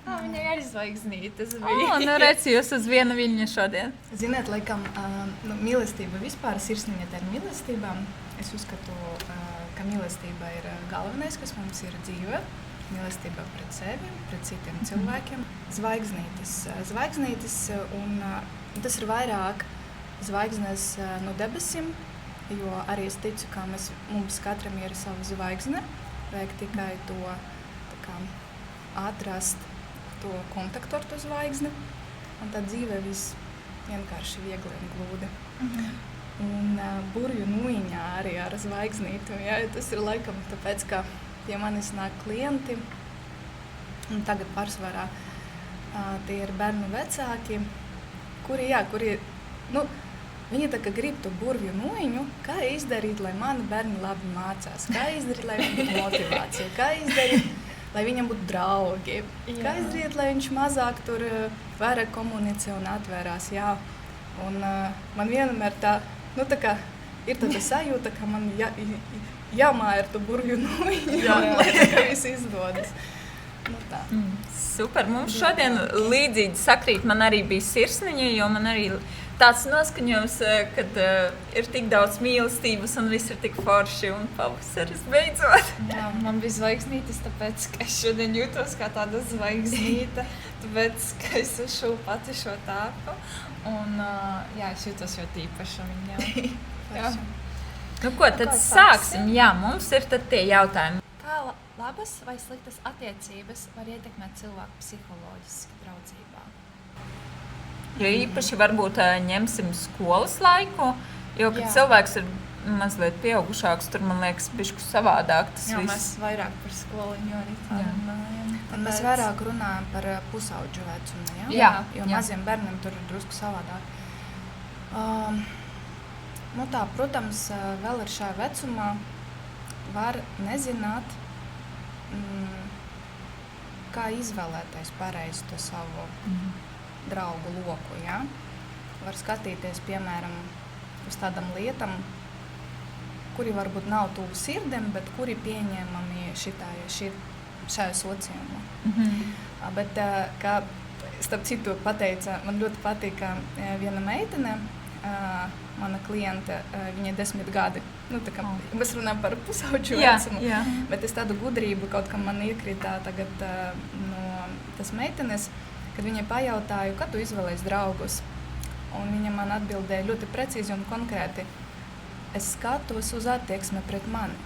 Viņai arī zvaigznītes bija. Nu redz, jūs uz viena viļņa šodien. Ziniet, laikam, mīlestība vispār, sirsniņa tā ir mīlestība. Es uzskatu, ka mīlestība ir galvenais, kas mums ir dzīvē. Mīlestība pret sevi, pret citiem cilvēkiem. Zvaigznītes, un tas ir vairāk zvaigznes no debesim, jo arī es ticu, ka mums katram ir sava zvaigzne. Vajag tikai to atrast to kontaktu ar to zvaigzni, un tad dzīve viss vienkārši viegli un glūdi. Un burvju nūjiņā arī ar zvaigznītu, jā, tas ir laikam tāpēc, ka pie manis nāk klienti, un tagad pārsvarā tie ir bērnu vecāki, kuri viņi tā kā grib to burvju nūjiņu, kā izdarīt, lai mani bērni labi mācās, kā izdarīt, lai viņam būtu motivācija, kā izdarīt, lai viņam būtu draugi, kā izdarīt, lai viņš mazāk tur vairāk komunicē un atvērās, jā. Un man vienmēr tā kā ir tāda sajūta, ka man jāmāja ar to burvju nūjiņu, lai tā viss izdodas. Tā. Super, mums šodien līdzīgi sakrīt, man arī bija sirsniņa, jo man arī tāds noskaņojums, kad ir tik daudz mīlestības un viss ir tik forši un pavasaris beidzot. Jā, man bija zvaigznītes, tāpēc, ka es šodien jūtos kā tāda zvaigznīte, tāpēc, ka es uzšu pati šo tāpu. Un es jūtos ļoti īpaši viņam. Jā. Nu ko, tad sāksim. Jā, mums ir tad tie jautājumi. Kā labas vai sliktas attiecības var ietekmēt cilvēku psiholoģiski draudzībā? Jo īpaši varbūt ņemsim skolas laiku, jo, kad cilvēks ir mazliet pieaugušāks, tur, man liekas, bišķi savādāk tas viss. Mēs vairāk par skoliņu arī tā runājam. Un mēs vairāk runājam par pusaudžu vecumu, jā? Jo maziem bērniem tur ir drusku savādāk. Protams, vēl ar šā vecumā var nezināt, kā izvēlēties pareizi to savu draugu loku, jā? Var skatīties, piemēram, uz tādām lietām, kuri varbūt nav tuvu sirdiem, bet kuri pieņemami šajā sociumā. Bet, kā starp citu pateica, man ļoti patīk, ka viena meitene, mana kliente, viņai 10 gadi. Mēs runājam par pusaudžu vecumu, bet es tādu gudrību kaut kam man iekrita tagad no tas meitenes, kad viņai pajautāju, kad tu izvēlēsi draugus. Un viņa man atbildēja ļoti precīzi un konkrēti. Es skatos uz attieksmi pret mani.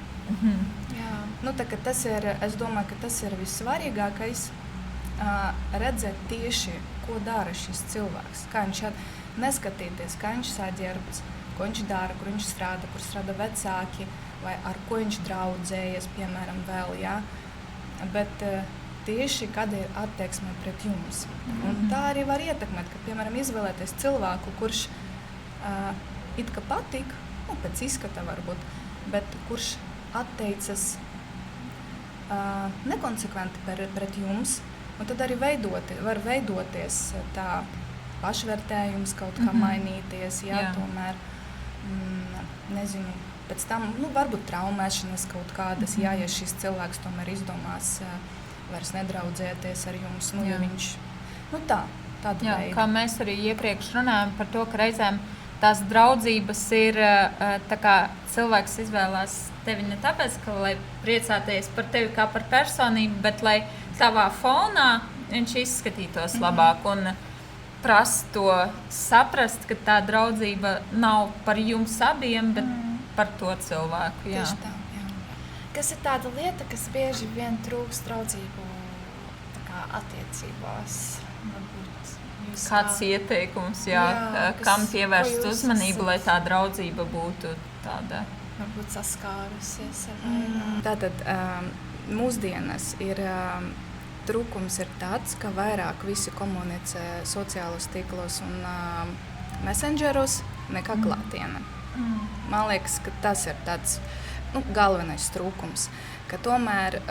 Es domāju, ka tas ir vissvarīgākais, redzēt tieši, ko dara šis cilvēks. Kā viņš neskatīties, kā viņš saģērbas, ko viņš dara, kur viņš strādā, kur strādā vecāki, vai ar ko viņš draudzējas, piemēram, vēl, jā. Bet tieši, kāda ir attieksme pret jums. Un tā arī var ietekmēt, ka, piemēram, izvēlēties cilvēku, kurš it kā patīk, pēc izskata varbūt, bet kurš atteicas nekonsekventi pret jums, un tad arī var veidoties tā pašvērtējums, kaut kā mainīties, tomēr, nezinu, pēc tam, varbūt traumēšanas kaut kādas, ja šis cilvēks tomēr izdomās vairs nedraudzēties ar jums, ja viņš, tāda veida. Kā mēs arī iepriekš runājam par to, ka reizēm tās draudzības ir tā kā cilvēks izvēlās tevi ne tāpēc, ka lai priecāties par tevi kā par personību, bet lai tavā fonā viņš izskatītos labāk un prast to saprast, ka tā draudzība nav par jums abiem, bet par to cilvēku. Jā. Tieši tā, jā. Kas ir tāda lieta, kas bieži vien trūkst draudzību attiecībās? Kāds ieteikums, kam pievērst uzmanību, lai tā draudzība būtu tāda? Varbūt saskārusies ar vairāk. Tātad mūsdienas ir trūkums ir tāds, ka vairāk visi komunicē sociālos tīklos un messengeros nekā klātienē. Man liekas, ka tas ir tāds galvenais trūkums, ka tomēr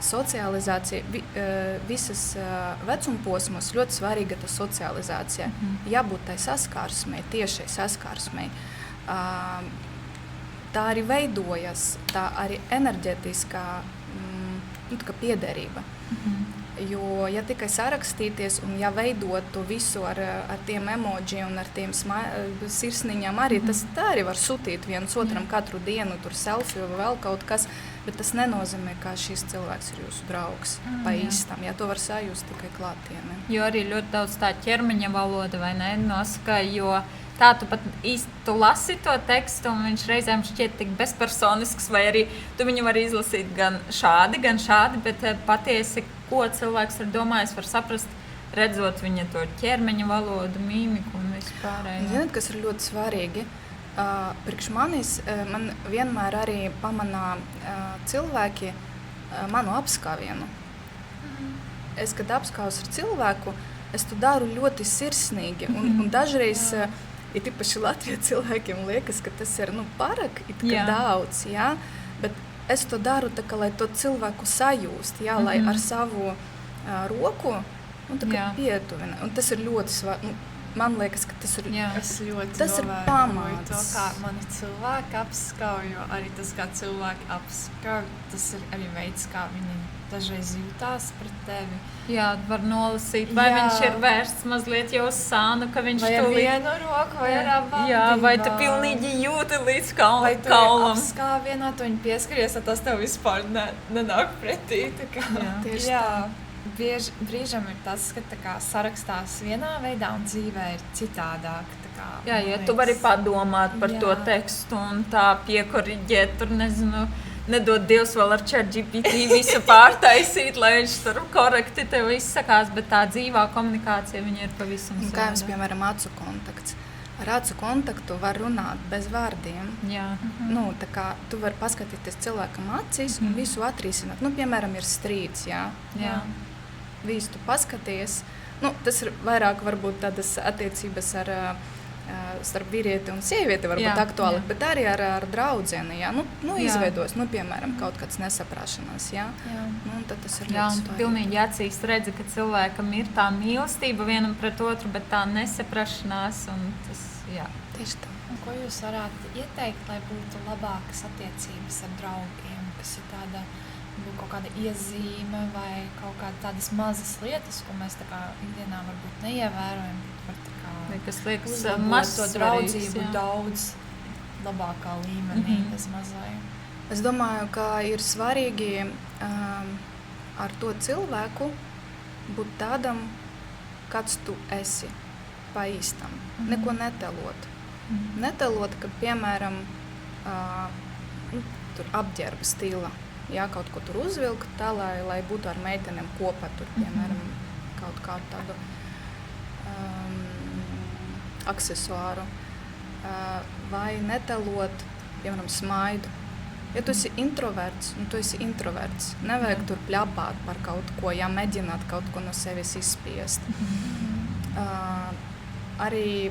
socializācija, visas vecumposmos ļoti svarīga tā socializācija. Jābūt tai saskarsmei, tiešai saskarsmei. Tā arī veidojas, tā arī enerģētiskā piederība. Jo, ja tikai sarakstīties un ja veidotu visu ar tiem emoji un ar tiem sirsniņām, arī tā arī var sūtīt viens otram katru dienu, tur selfie vai vēl kaut kas, bet tas nenozīmē, ka šis cilvēks ir jūsu draugs pa īstam. Ja to var sajust tikai klātienē. Jo arī ļoti daudz tā ķermeņa valoda, vai ne, nosaka, jo tā tu pat īsti lasi to tekstu un viņš reizēm šķiet tik bezpersonisks, vai arī tu viņu vari izlasīt gan šādi, bet patiesi, ko cilvēks ir domājis, var saprast, redzot viņa to ķermeņa valodu, mīmiku un vispārējo. Zināt, kas ir ļoti svarīgi? Priekš manis, man vienmēr arī pamanā cilvēki manu apskāvienu. Es, kad apskavos ar cilvēku, es to daru ļoti sirsnīgi. Un dažreiz, ir īpaši Latvijas cilvēkiem liekas, ka tas ir pārāk daudz, bet es to daru tā, ka, lai to cilvēku sajūst, lai ar savu roku pietuvina. Un tas ir ļoti svarīgi. Man liekas, ka tas ir pamats. To, kā mani cilvēki apskauj, jo arī tas, kā cilvēki apskauj, tas ir arī veids, kā viņi dažreiz jūtās pret tevi. Jā, var nolasīt, vai viņš ir vērsts mazliet jau uz sānu, ka viņš vai ar vienu roku, vai ar abām. Jā, vai tu pilnīgi jūti līdz kaulam. Vai tu apskāvienā, tu viņu pieskaries, tad tas tev vispār nenāk pretī. Tieši tā. Brīžam ir tas, ka sarakstās vienā veidā un dzīvē ir citādāk. Jā, ja tu vari padomāt par to tekstu un tā piekoriģēt, tur nedod Dievs vēl ar ChatGPT visu pārtaisīt, lai viņš tur korekti tev izsakās, bet tā dzīvā komunikācija viņa ir pavisam savādāk. Kā jums, piemēram, acu kontakts. Ar acu kontaktu var runāt bez vārdiem. Jā. Tā kā tu vari paskatīties cilvēkam acīs un visu atrisināt. Piemēram, ir strīds, Jā. Visu tu paskaties. Tas ir vairāk varbūt tādas attiecības starp vīrieti un sievieti varbūt aktuāli, bet arī ar draudzeni, izveidos, piemēram, kaut kāds nesaprašanās, tad tas ir ļoti svarīgi. Pilnīgi acīs redzi, ka cilvēkam ir tā mīlestība vienam pret otru, bet tā nesaprašanās, un tas, Tieši tā. Un ko jūs varētu ieteikt, lai būtu labākas attiecības ar draugiem, kas ir tāda kaut kāda iezīme vai kaut kāda tādas mazas lietas, ko mēs tā kā ikdienā varbūt neievērojam, bet kas liekas uzlabot to draudzību daudz labākā līmenī, tas mazai. Es domāju, ka ir svarīgi ar to cilvēku būt tādam, kāds tu esi pa īstam. Neko netelot. Netelot, ka, piemēram, tur apģērba stila. Kaut ko tur uzvilkt tā, lai būtu ar meitenēm kopā, tur, piemēram, kaut kādu tādu aksesuāru. Vai netelot, piemēram, smaidu. Ja tu esi introverts, tu esi introverts. Nevajag tur pļapāt par kaut ko, mēģināt kaut ko no sevis izspiest. Arī,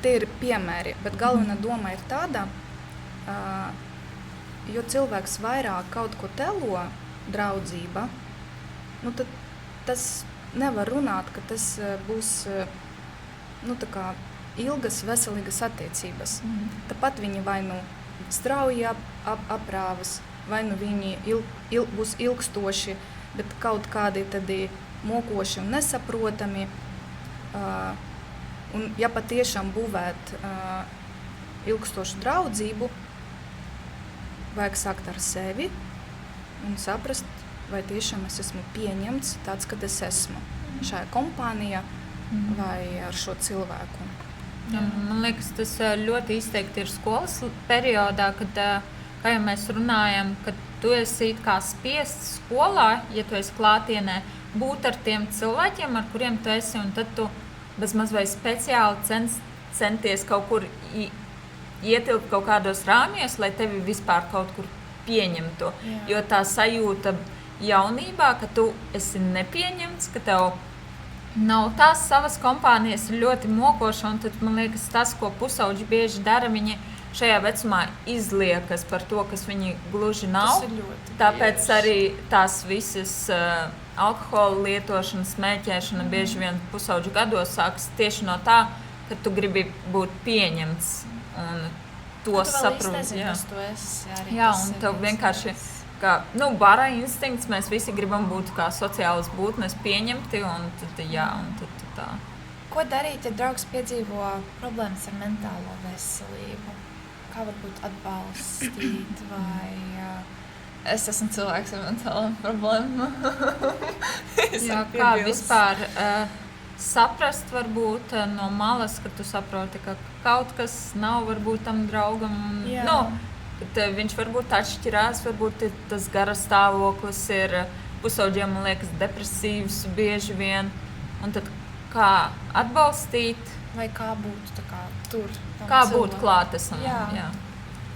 tie ir piemēri, bet galvenā doma ir tāda, jo cilvēks vairāk kaut ko telo, draudzība, nu, tad tas nevar runāt, ka tas būs nu, tā kā ilgas, veselīgas attiecības. Tāpat viņi vai nu strauji aprāvas, vai nu viņi būs ilgstoši, bet kaut kādi tādi mokoši un nesaprotami. Un ja patiešām būvēt ilgstošu draudzību, vajag sākt ar sevi un saprast, vai tiešām es esmu pieņemts tāds, kad es esmu šajā kompānijā vai ar šo cilvēku. Jā, man liekas, tas ļoti izteikti ir skolas periodā, kad, kā jau mēs runājam, kad tu esi kā spiests skolā, ja tu esi klātienē, būt ar tiem cilvēkiem, ar kuriem tu esi, un tad tu bezmaz vai speciāli centies kaut kur ietilpt kaut kādos rāmjos, lai tevi vispār kaut kur pieņemtu. Jā. Jo tā sajūta jaunībā, ka tu esi nepieņemts, ka tev nav tās savas kompānijas, ir ļoti mokoša, un tad, man liekas, tas, ko pusauģi bieži dara, viņi šajā vecumā izliekas par to, kas viņi gluži nav. Tāpēc bieži. Arī tās visas alkohola lietošana, smēķēšana bieži vien pusauģu gados sākas tieši no tā, ka tu gribi būt pieņemts un to saprot. Jā, un tev vienkārši kā, bara instinkts, mēs visi gribam būt kā sociālas būtnes pieņemti, un tad, tā. Ko darīt, ja draugs piedzīvo problēmas ar mentālo veselību? Kā varbūt atbalstīt vai... Es esmu cilvēks ar mentālām problēmām. Jā, kā vispār saprast varbūt no malas, ka tu saproti, ka kaut kas nav varbūt tam draugam. Kad viņš varbūt atšķirās, varbūt tas garas stāvoklis ir pusauģiem, man liekas, depresīvs bieži vien. Un tad kā atbalstīt? Vai kā būt tā kā tur? Kā būt klātesam? Jā.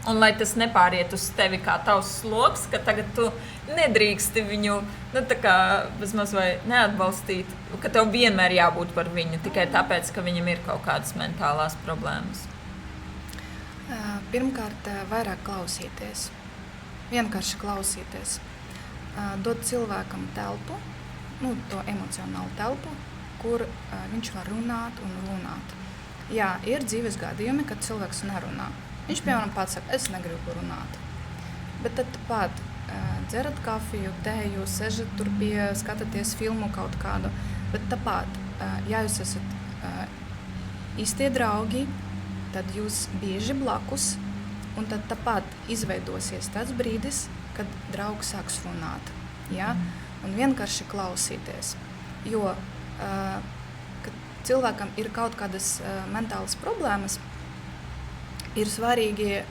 Un lai tas nepāriet uz tevi kā tavs sloks, ka tagad tu nedrīksti viņu tā kā bezmaz vai neatbalstīt, ka tev vienmēr jābūt par viņu, tikai tāpēc, ka viņam ir kaut kādas mentālās problēmas. Pirmkārt, vairāk klausīties, vienkārši klausīties, dot cilvēkam telpu, to emocionālu telpu, kur viņš var runāt un runāt. Jā, ir dzīves gadījumi, kad cilvēks nerunā. Viņš, piemēram, pats saka, es negribu runāt. Bet tad pat dzerat kafiju, tēju, sežat tur skatāties filmu kaut kādu. Bet tāpat, ja jūs esat īstie draugi, tad jūs bieži blakus, un tad tāpat izveidosies tāds brīdis, kad draugs sāks runāt. Ja? Un vienkārši klausīties. Jo, kad cilvēkam ir kaut kādas mentālas problēmas, ir svarīgi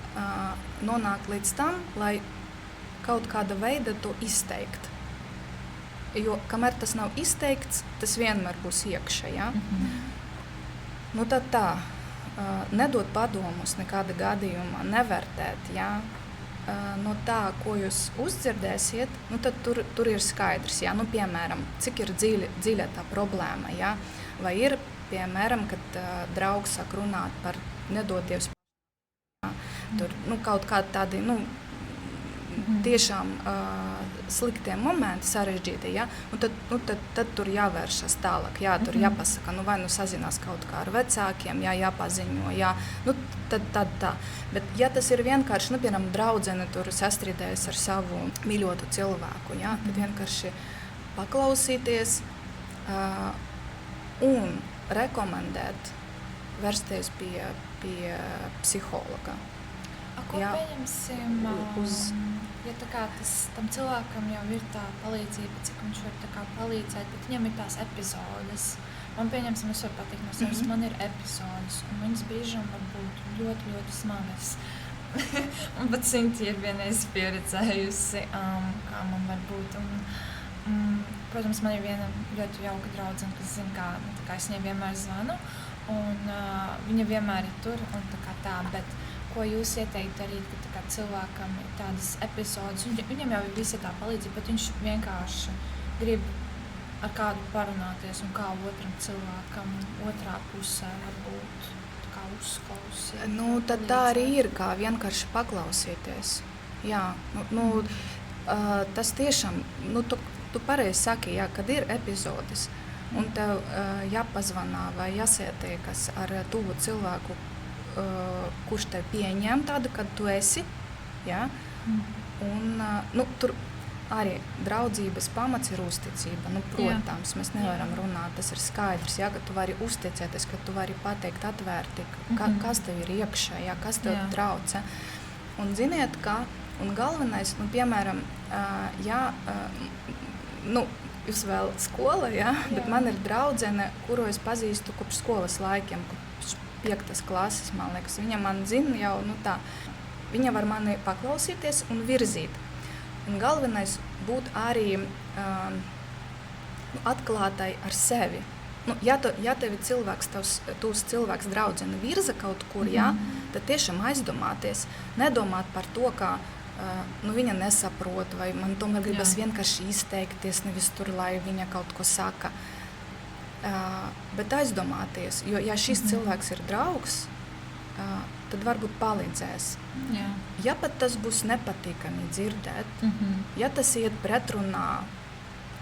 nonākt līdz tam, lai kaut kāda veida to izteikt. Jo, kamēr tas nav izteikts, tas vienmēr būs iekšā. Ja? Tad tā, nedot padomus nekāda gadījumā, nevērtēt. Ja? No tā, ko jūs uzdzirdēsiet, tad tur ir skaidrs. Ja? Piemēram, cik ir dziļa tā problēma. Ja? Vai ir, piemēram, kad draugs sāk runāt par nedodievs. Tur kaut kādi tādi tiešām sliktie momenti, sarežģīti, ja? Tad tur jāvēršas tālāk, tur jāpasaka, vai sazinās kaut kā ar vecākiem, jāpaziņo, tad tā. Bet ja tas ir vienkārši, piemēram, draudzene tur sastrīdējas ar savu mīļotu cilvēku, tad vienkārši paklausīties un rekomendēt vērsties pie psihologa. Ko pieņemsim, ja tam cilvēkam jau ir tā palīdzība, cik viņš var tā kā palīdzēt, bet viņam ir tās epizodes. Man pieņemsim, es varu pateikt no sevis, man ir epizodes, un viņas brīžam var būt ļoti, ļoti smagas. Un pat Sinti ir vienreiz pieredzējusi, kā man var būt. Protams, man ir viena ļoti jauka draudzene, kas zina, kā es viņai vienmēr zvanu, un viņa vienmēr ir tur, un tā, bet ko jūs ieteiktu darīt, ka cilvēkam ir tādas epizodes, viņam jau ir visa tā palīdzība, bet viņš vienkārši grib ar kādu parunāties un kā otram cilvēkam otrā pusē varbūt kā uzklausīt. Tad tā arī ir, kā vienkārši paklausīties. Jā, tas tiešām, tu pareizi saki, jā, kad ir epizodes, un tev jāpazvanā vai jāsatiekas ar tuvu cilvēku, kurš tev pieņem tādu, kad tu esi. Ja? Un, tur arī draudzības pamats ir uzticība. Protams, mēs nevaram runāt, tas ir skaidrs, ja, ka tu vari uzticēties, ka tu vari pateikt atvērti, kas tev ir iekšā, ja, kas tev traucē. Un ziniet, kā, un galvenais, piemēram, jūs vēl skola, ja, bet man ir draudzene, kuru es pazīstu kopš skolas laikiem, kopš 5. klases, man liekas. Viņa man zina jau, tā, viņa var mani paklausīties un virzīt. Un galvenais būt arī atklātai ar sevi. Ja tevi cilvēks, tavs cilvēks draudzene virza kaut kur, ja, tad tiešām aizdomāties. Nedomāt par to, ka viņa nesaprot, vai man tomēr gribas vienkārši izteikties, nevis tur, lai viņa kaut ko saka. Bet aizdomāties, jo ja šis cilvēks ir draugs, tad varbūt palīdzēs. Jā. Ja pat tas būs nepatīkami dzirdēt, ja tas iet pretrunā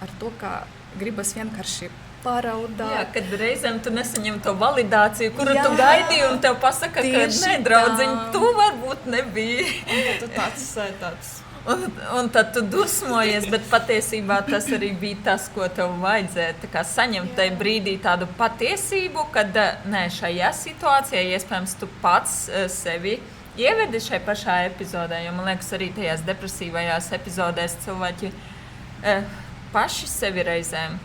ar to, ka gribas vienkārši paraudāt. Jā, kad reizēm tu nesaņem to validāciju, kuru tu gaidīji, un tev pasaka, ka nedraudziņ, tu varbūt nebija. Un tad tu tāds. Un tad tu dusmojies, bet patiesībā tas arī bija tas, ko tev vajadzēja saņemt tajā brīdī tādu patiesību, kad šajā situācijā iespējams tu pats sevi ievedi šai pašā epizodē, jo man liekas arī tajās depresīvajās epizodēs cilvēki paši sevi reizēm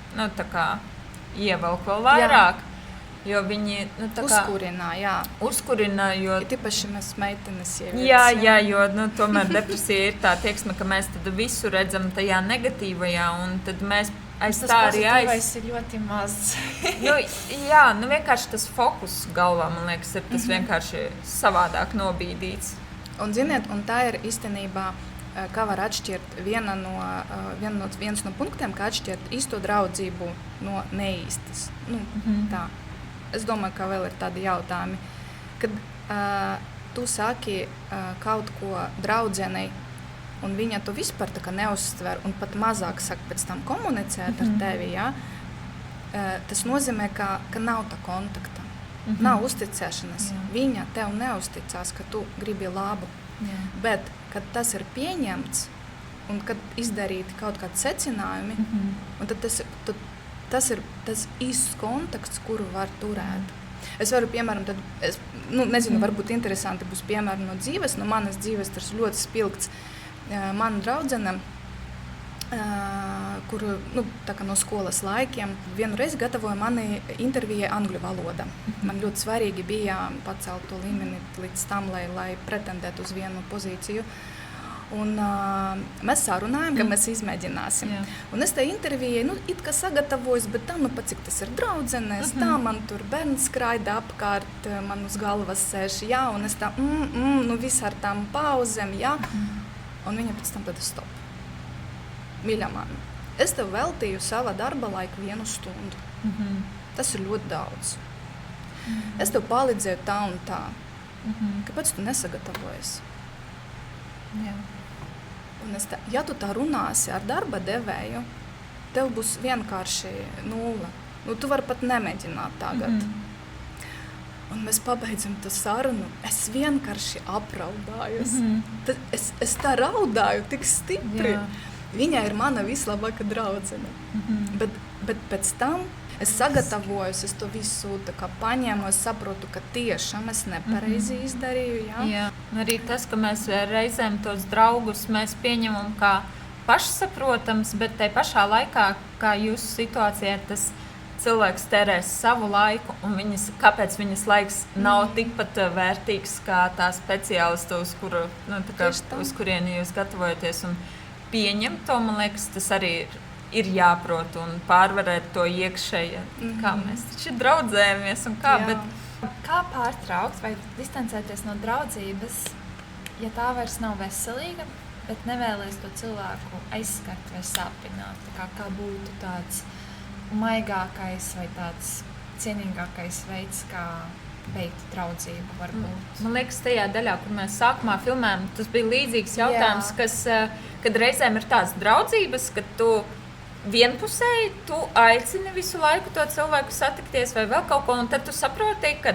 ievelk vēl vairāk. Jo viņi uzkurina, jo tīpaši mēs meitenes sievietes. Jā, jo tomēr depresija ir tā tieksme, ka mēs tad visu redzam tajā negatīvajā, un tad mēs aiz tā arī pozitīvais ir ļoti maz. Vienkārši tas fokus galvā, man liekas, ir tas vienkārši savādāk nobīdīts. Un ziniet, un tā ir īstenībā, kā var atšķirt viens no punktiem, kā atšķirt īsto draudzību no neīstas. Tā. Es domāju, ka vēl ir tādi jautājumi, kad tu saki kaut ko draudzenei, un viņa to vispār neuztver, un pat mazāk saka pēc tam komunicēt ar tevi, ja? Tas nozīmē, ka nav tā kontakta, nav uzticēšanas. Viņa tev neuzticās, ka tu gribi labu, bet kad tas ir pieņemts, un kad izdarīti kaut kādi secinājumi, un tad tas ir tas īsts kontakts, kuru var turēt. Es varu, piemēram, nezinu, varbūt interesanti būs piemēri no dzīves, no manas dzīves, tas ļoti spilgts. Mana draudzene, kuru no skolas laikiem, vienreiz gatavoja mani intervijai angļu valoda. Man ļoti svarīgi bija pacelt to līmeni līdz tam, lai pretendētu uz vienu pozīciju. Un mēs sarunājam, ka mēs izmēģināsim. Un es te intervijai, it kā sagatavojos, bet tā, pat cik tas ir draudzenes, tā man tur bērns skraida apkārt, man uz galvas sēž, un es tā, visu ar tām pauzēm, un viņa pēc tam tad stop. Mīļā man, es tev veltīju sava darba laiku 1 stundu. Tas ir ļoti daudz. Es tev palīdzēju tā un tā. Kāpēc tu nesagatavojies? Un ja tu tā runāsi ar darba devēju, tev būs vienkārši 0. Tu vari pat nemēģināt tagad. Un mēs pabeidzam to sarunu. Es vienkārši apraudājos. Es tā raudāju tik stipri. Viņa ir mana vislabākā draudzene. Bet pēc tam es sagatavojos, es to visu paņēmu, es saprotu, ka tiešām es nepareizi izdarīju. Jā. Arī tas, ka mēs reizēm tos draugus mēs pieņemam kā pašsaprotams, bet tai pašā laikā, kā jūsu situācijā, tas cilvēks terēs savu laiku, un kāpēc viņas laiks nav tikpat vērtīgs kā tā speciālista, uz kurieni jūs gatavojaties un pieņemt to, man liekas, tas arī ir jāprot un pārvarēt to iekšēji, kā mēs taču draudzējamies un kā, bet kā pārtraukt vai distancēties no draudzības, ja tā vairs nav veselīga, bet nevēlies to cilvēku aizskart vai sāpināt, kā būtu tāds maigākais vai tāds cienīgākais veids, kā beigt draudzību varbūt. Man liekas, tajā daļā, kur mēs sākumā filmējām, tas bija līdzīgs jautājums, kad reizēm ir tādas draudzības, ka tu vienpusēji tu aicini visu laiku to cilvēku satikties vai vēl kaut ko, un tad tu saproti, ka,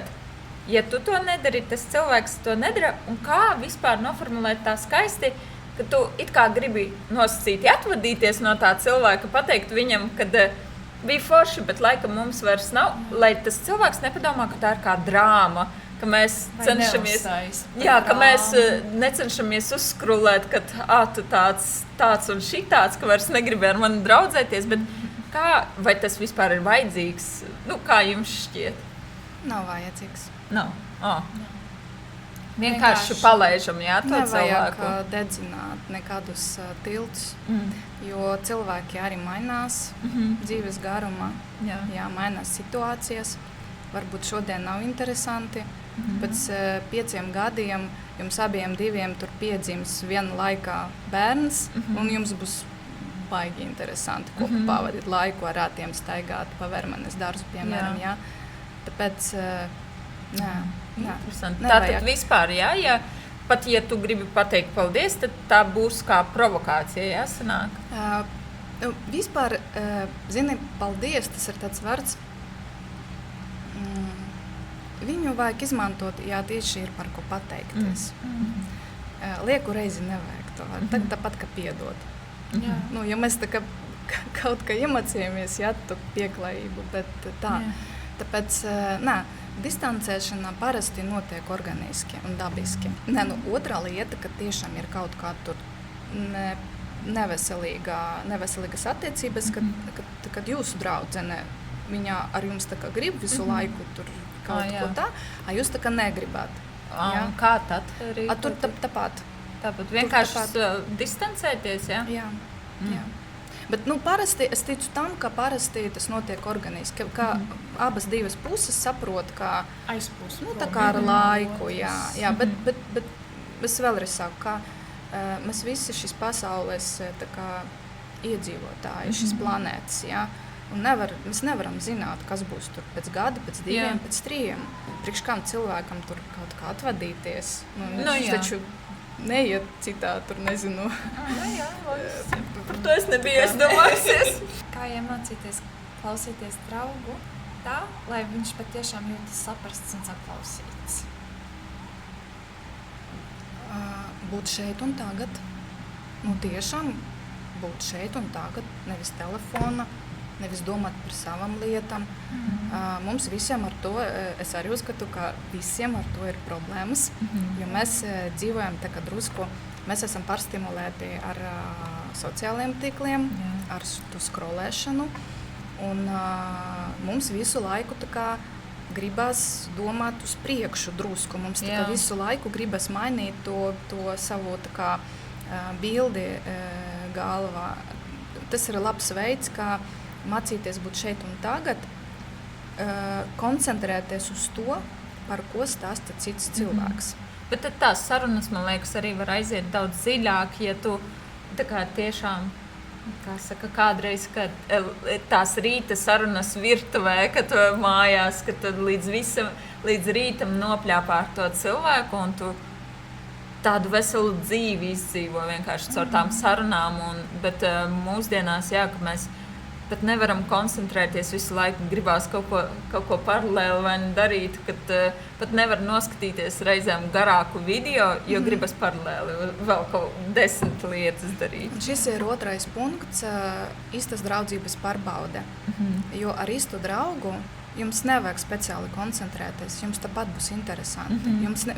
ja tu to nedari, tas cilvēks to nedara, un kā vispār noformulēt tā skaisti, ka tu it kā gribi nosacīti atvadīties no tā cilvēka, pateikt viņam, kad bija forši, bet laika mums vairs nav, lai tas cilvēks nepadomā, ka tā ir kā drāma, ka mēs mēs necenšamies uzskrulēt, ka tu tāds un šitāds, ka vairs negribi ar mani draudzēties, bet vai tas vispār ir vajadzīgs? Kā jums šķiet? Nav vajadzīgs. Nav. Vienkārši palaižam, to cilvēku. Nevajag dedzināt nekādus tiltus, jo cilvēki arī mainās dzīves garumā, mainās situācijas. Varbūt šodien nav interesanti, pēc 5 gadiem jums abiem tur piedzims viena laikā bērns, un jums būs baigi interesanti kopā pavadīt laiku ar rātiem staigāt pa Vermanes dārzu, piemēram. Tāpēc, Tātad vispār, ja pat ja tu gribi pateikt paldies, tad tā būs kā provokācija, sanāk? Vispār, zini, paldies, tas ir tāds vārds. Viņu vajag izmantot, tieši ir par ko pateikties. Lieku reizi nevajag to. Tāpat, ka piedot. Ja mēs tā kā kaut kā emocējamies, tu pieklājību, bet tā. Tāpēc, distancēšana parasti notiek organiski un dabiski. Otrā lieta, ka tiešām ir kaut kā tur neveselīgas attiecības, kad jūsu draudzene, viņa ar jums tā kā grib visu laiku tur kaut ko tā, jūs tā kā negribāt. Kā tad? Tur tāpat. Tāpat vienkārši distancēties, Jā. Bet parasti es ticu tam, ka parasti tas notiek organiski, ka abas divas puses saprot, ka aizpūs. Tā kā ar laiku, bet es vēlreiz saku, ka mēs visi šīs pasaules tā kā iedzīvotāji, šīs planētas, un mēs nevaram zināt, kas būs tur pēc gada, pēc 2, pēc 3. Priekš kādam cilvēkam tur kaut kā atvadīties. Taču neiet citā, tur nezinu. Par to es nebiju aizdomājusies. Kā iemācīties klausīties draugu tā, lai viņš patiešām jūtas saprasts un saklausīts? Būt šeit un tagad. Tiešām būt šeit un tagad, nevis telefona, nevis domāt par savām lietām. Mums visiem ar to, es arī uzskatu, ka visiem ar to ir problēmas, jo mēs dzīvojam tā kā drusku, mēs esam pārstimulēti ar sociālajiem tīkliem, ar to skrolēšanu, un mums visu laiku tā kā gribas domāt uz priekšu drusku, mums tā kā visu laiku gribas mainīt to savu tā kā bildi galvā. Tas ir labs veids, kā mācīties būt šeit un tagad, koncentrēties uz to, par ko stāsta cits cilvēks. Bet tad tās sarunas, man liekas, arī var aiziet daudz dziļāk, ja tu tā kā tiešām, kā saka, kādreiz, kad tās rīta sarunas virtuvē, kad tu mājās, kad tu līdz rītam nopļāpā ar to cilvēku, un tu tādu veselu dzīvi izdzīvo vienkārši caur tām sarunām, bet mūsdienās, ka mēs pat nevaram koncentrēties visu laiku, gribās kaut ko paralēli vai darīt, kad pat nevar noskatīties reizēm garāku video, jo gribas paralēli vēl kaut 10 lietas darīt. Šis ir otrais punkts, īstas draudzības pārbaude, jo ar īstu draugu jums nevajag speciāli koncentrēties, jums tāpat būs interesanti.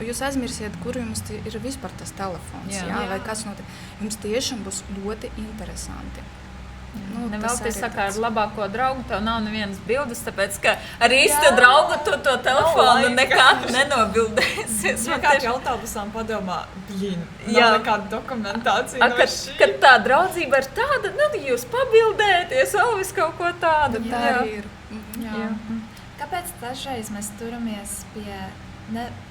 Jūs aizmirsiet, kur jums ir vispār tas telefons, vai kas notiek. Jums tiešām būs ļoti interesanti. Nevēlties saka, ar labāko draugu tev nav nevienas bildes, tāpēc, ka ar īstu draugu tu to telefonu nekad nenobildēsies. Kādi autobusām padomā, nav nekāda dokumentācija no šī. Kad tā draudzība ir tāda, jūs pabildēties, vēl vis kaut ko tādu. Tā arī ir. Kāpēc dažreiz mēs turamies pie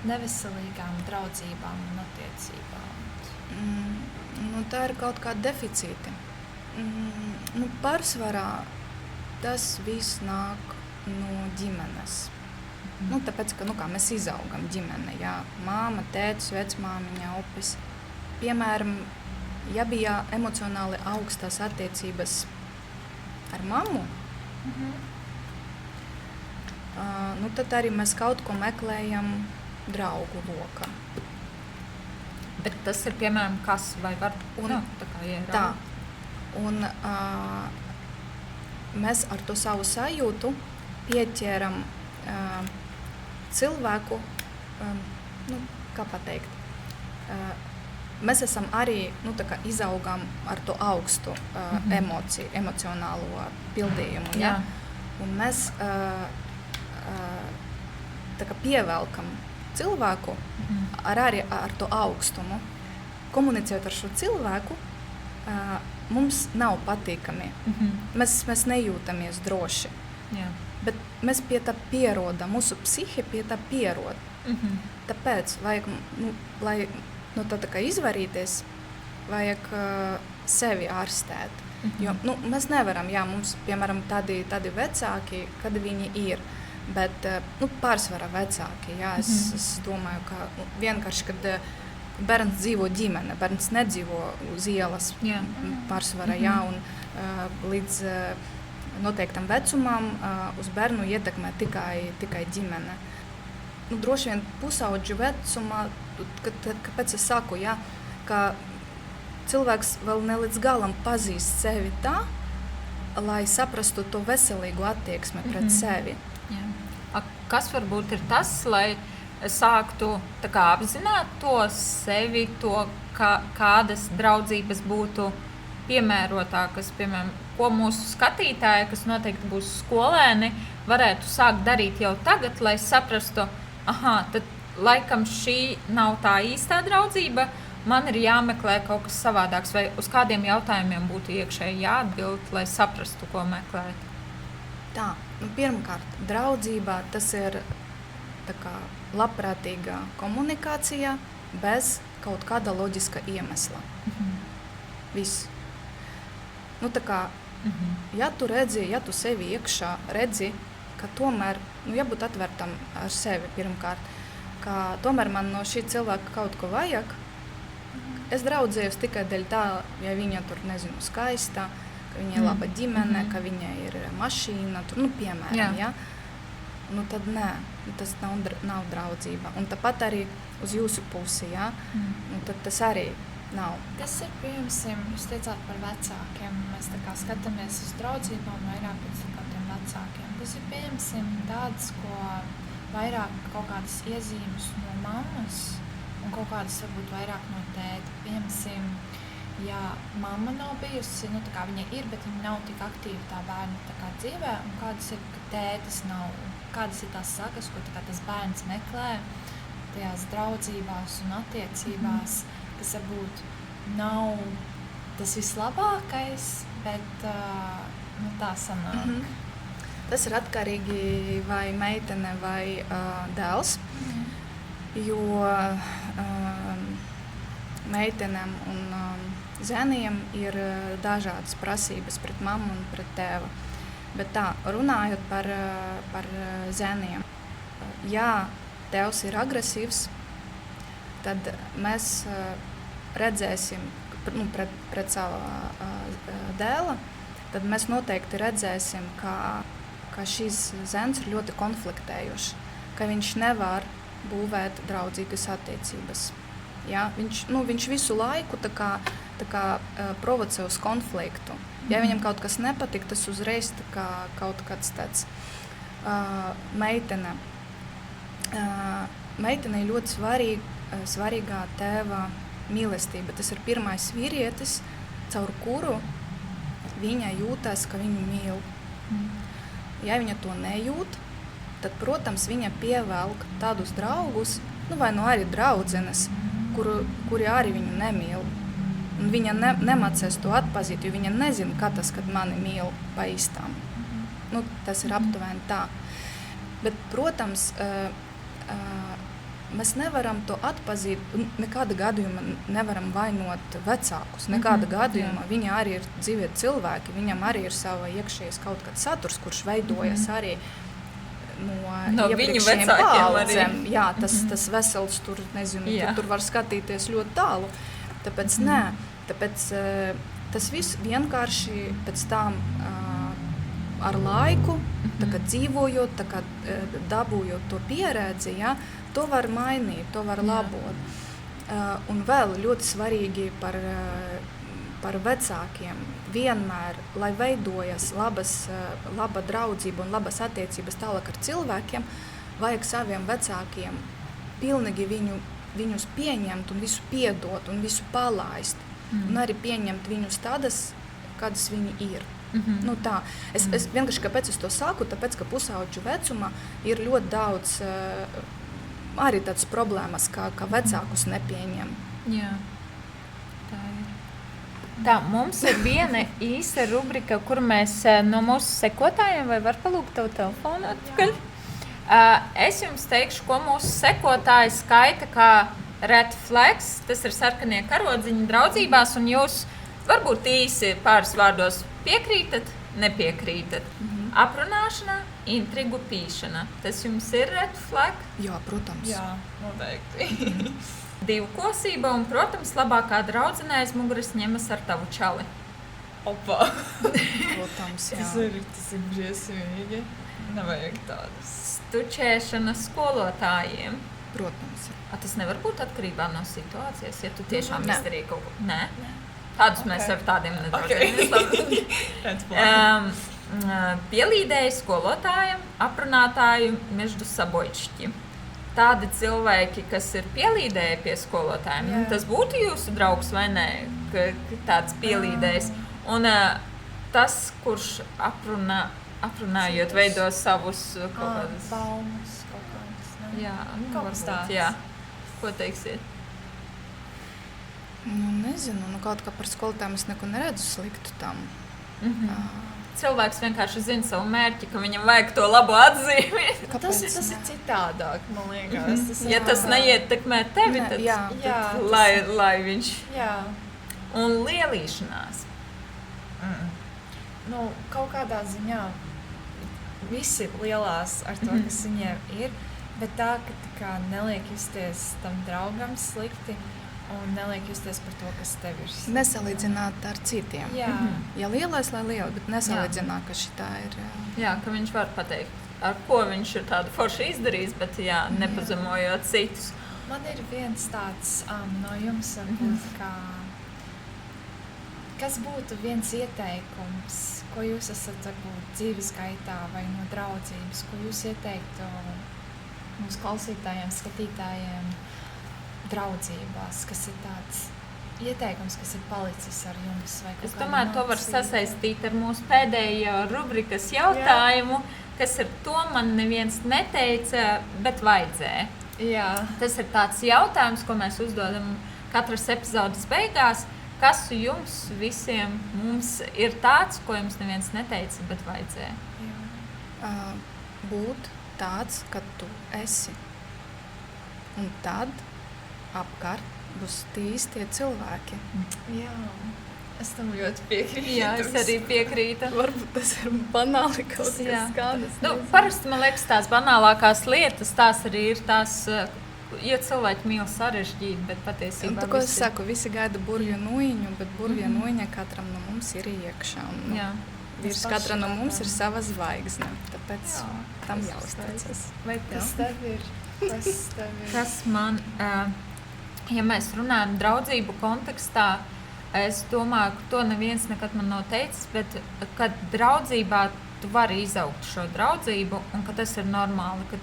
neveselīgām draudzībām un attiecībām? Tā ir kaut kāda deficīti. Pārsvarā tas viss nāk no ģimenes. Nu, tāpēc, ka kā mēs izaugam ģimene, jā, māma, tētis, vecmāmiņa, opis. Piemēram, ja bija emocionāli augstas attiecības ar mammu, nu, tad arī mēs kaut ko meklējam draugu lokā. Bet tas ir, piemēram, kas vai var Tā. Un mēs ar to savu sajūtu pieķēram cilvēku, nu, kā pateikt, mēs esam arī, nu, tā kā izaugam ar to augstu emociju, emocionālo pildījumu, ja? Un mēs tā kā pievelkam cilvēku arī ar to augstumu. Komunicējot ar šo cilvēku, mums nav patīkami. Mēs nejūtamies droši. Jā. Bet mēs pie tā pierodam, mūsu psihe pie tā pierod. Tāpēc vajag, nu, lai no tā kā izvarīties, vajag sevi ārstēt. Jo nu, mēs nevaram, jā, mums, piemēram, tādi vecāki, kad viņi ir, bet nu, pārsvarā vecāki. Jā, es domāju, ka vienkārši, kad bērns dzīvo ģimene, bērns nedzīvo uz ielas pārsvarā, jā, un līdz noteiktam vecumam uz bērnu ietekmē tikai ģimene. Nu, droši vien pusaudžu vecumā, kāpēc es saku, jā, ka cilvēks vēl ne līdz galam pazīst sevi tā, lai saprastu to veselīgu attieksmi pret sevi. Jā. Kas varbūt ir tas, lai sāktu tā kā apzināt to sevi, to, kādas draudzības būtu piemērotākas, piemēram, ko mūsu skatītāji, kas noteikti būs skolēni, varētu sākt darīt jau tagad, lai saprastu, tad laikam šī nav tā īstā draudzība, man ir jāmeklē kaut kas savādāks, vai uz kādiem jautājumiem būtu iekšēji jāatbild, lai saprastu, ko meklēt. Tā, nu, pirmkārt, draudzībā tas ir tā kā labprātīga komunikācija bez kaut kāda loģiska iemesla. Viss. Nu, tā kā, ja tu redzi, ja tu sevi iekšā redzi, ka tomēr, nu, jābūt atvērtam ar sevi pirmkārt, ka tomēr man no šī cilvēka kaut ko vajag, es draudzējos tikai dēļ tā, ja viņa tur, nezinu, skaista, ka viņa ir laba ģimene, ka viņa ir mašīna, tur, nu, piemēram, ja? Nu, tad nē, tas nav draudzība. Un tāpat arī uz jūsu pusi, ja? Nu, tad tas arī nav. Tas ir, piemēram, jūs teicāt par vecākiem. Mēs tā kā skatāmies uz draudzībām vairāk pēc kādiem vecākiem. Tas ir, piemēram, tāds, ko vairāk kaut kādas iezīmes no mammas un kaut kādas varbūt vairāk no tēta. Piemēram, ja mamma nav bijusi, nu tā kā viņa ir, bet viņa nav tik aktīva tā bērna tā kā dzīvē, un kādas ir, ka tētis nav, kādas ir tās sakas, ko tā kā tas bērns meklē tajās draudzībās un attiecībās, kas varbūt nav tas vislabākais, bet nu, tā sanāk. Tas ir atkarīgi vai meitene vai dēls, jo meitenēm un zēniem ir dažādas prasības pret mammu un pret tēvu. Bet tā, runājot par zēniem, ja tēvs ir agresīvs, tad mēs redzēsim, nu, pret savu dēla, tad mēs noteikti redzēsim, ka šis zēns ir ļoti konfliktējošs, ka viņš nevar būvēt draudzīgas attiecības. Ja? Viņš visu laiku tā kā provocē uz konfliktu. Ja viņam kaut kas nepatīk, tas uzreiz tā kā kaut kāds tāds meitene. Meitenei ļoti svarīgā tēva mīlestība. Tas ir pirmais vīrietis, caur kuru viņa jūtas, ka viņu mīl. Ja viņa to nejūt, tad, protams, viņa pievelk tādus draugus, nu vai nu arī draudzenes, kuri arī viņu nemīl. Un viņa nemācēs to atpazīt, jo viņa nezina, kā tas, kad mani mīl pa īstām. Nu, tas ir aptuveni tā. Bet, protams, mēs nevaram to atpazīt, nekāda gadījuma nevaram vainot vecākus, nekāda gadījuma. Viņi arī ir dzīvie cilvēki, viņam arī ir sava iekšējais kaut kāds saturs, kurš veidojas arī No viņu iepriekšējiem vecākiem arī. paaudzēm. Jā, tas vesels tur, nezinu, tur var skatīties ļoti tālu. Tāpēc nē, tas viss vienkārši pēc tam ar laiku, tā kā dzīvojot, tā kā dabūjot to pieredzi, ja, to var mainīt, to var labot. Un vēl ļoti svarīgi par vecākiem vienmēr, lai veidojas laba draudzība un labas attiecības tālāk ar cilvēkiem, vajag saviem vecākiem pilnīgi viņus pieņemt un visu piedot un visu palaist. Un arī pieņemt viņus tādas, kādas viņi ir. Nu, tā. Es vienkārši, kāpēc es to saku, tāpēc, ka pusauģu vecumā ir ļoti daudz arī tādas problēmas, kā vecākus nepieņem. Jā, tā ir. Tā, mums ir viena īsa rubrika, kur mēs no mūsu sekotājiem, vai var palūgt tavu telefonu atpakaļ? Es jums teikšu, ko mūsu sekotāji skaita kā red flags, tas ir sarkanie karodziņi draudzībās, un jūs varbūt īsi pāris vārdos piekrītat, nepiekrītat. Aprunāšana, intrigu pīšana. Tas jums ir red flag? Jā, protams. Jā, noteikti. Divkosība un, protams, labākā draudzenē aiz muguras ņemas ar tavu čali. Opa! Protams, jā. Tas ir briesmīgi. Nevajag tādas. Stučēšana skolotājiem. Protams. Tas nevar būt atkarībā no situācijas, ja tu tiešām Nē. izdarīji kaut ko. Nē? Tādus mēs ar tādiem Red flag. Pielīdēji skolotājiem, aprunātāju meždu sabojšķi. Tādi cilvēki, kas ir pielīdēji pie skolotājiem, Jā. tas būtu jūsu draugs vai nē, tāds pielīdējs. Un tas, kurš aprunājot, veido savus kaut kādus... Baumas kaut kādas. Ne? Jā, Kaut kas varbūt, tāds. jā. Ko teiksiet? Nezinu, kaut kā par skolotājiem es neko neredzu sliktu tam. Cilvēks vienkārši zina savu mērķi, ka viņam vajag to labo atzīmi. Tas ir citādāk, man liekas. Ja tas neietekmē tevi, tad Jā, lai viņš... Jā. Un lielīšanās. Nu, kaut kādā ziņā visi lielās ar to, kas viņiem ir, bet tā, ka tā kā neliek justies tam draugam slikti un neliek justies par to, kas tev ir slikti. Nesalīdzināt ar citiem. Jā. Ja lielais, lai liela, bet nesalīdzināt, ka šitā ir... Jā, ka viņš var pateikt, ar ko viņš ir tādu forši izdarījis, bet nepazemojot citus. Man ir viens tāds no jums, varbūt, kas būtu viens ieteikums, ko jūs esat varbūt dzīves gaitā vai no draudzības, ko jūs ieteiktu mūsu klausītājiem, skatītājiem draudzībās, kas ir tāds ieteikums, kas ir palicis ar jums? Vai Es domāju, to var sasaistīt ar mūsu pēdējo rubrikas jautājumu, kas ir to man neviens neteica, bet vajadzēja. Jā. Tas ir tāds jautājums, ko mēs uzdodam katras epizodes beigās. Kas jums visiem mums ir tāds, ko jums neviens neteica, bet vajadzēja? Būt tāds, ka tu esi. Un tad apkārt būs tie cilvēki. Jā. Es tam ļoti piekrītu. Jā, es arī piekrītu. Varbūt tas ir banāli kaut Jā. kas kādas. Nu, parasti, man liekas, tās banālākās lietas, tās arī ir tās, ja cilvēki mīl sarežģīt, bet patiesībā Tā, ko es saku, visi gaida burvju nuiņu, bet burvju nuiņa katram no mums ir iekšā. Un, Jā. Virs katra no mums ir sava zvaigzne, tāpēc tam jāuzticas. Vai kas tev ir? Kas man, ja mēs runājam draudzību kontekstā, es domāju, ka to neviens nekad man nav teicis, bet kad draudzībā tu vari izaugt šo draudzību un ka tas ir normāli, ka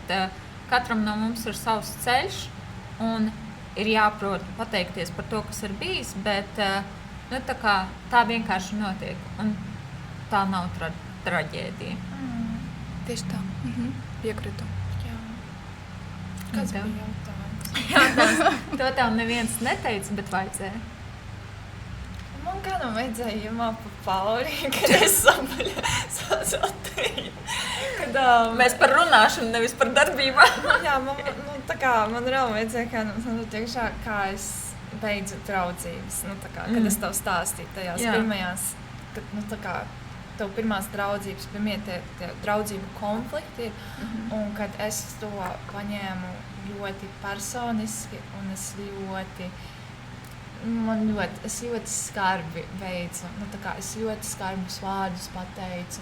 katram no mums ir savs ceļš un ir jāprot pateikties par to, kas ir bijis, bet nu, tā vienkārši notiek un tā nav traģēdija. Tieši tā, piekritu. Kāds bija jautājums? Jautājums, to tev neviens neteica, bet vajadzēja. Man kādam vajadzēja iemāt pa pauri, kad es sazatīju. Mēs par runāšanu, nevis par darbībām. Jā, man reāli vajadzēja kādam tiekšā, kā es beidzu draudzības. Kad es tev stāstīju tajās pirmajās, kad, tev pirmās draudzības, pirmie tie draudzību konflikti ir, un kad es to paņēmu ļoti personiski, un es ļoti skarbi veicu, tā kā es ļoti skarbus vārdus pateicu,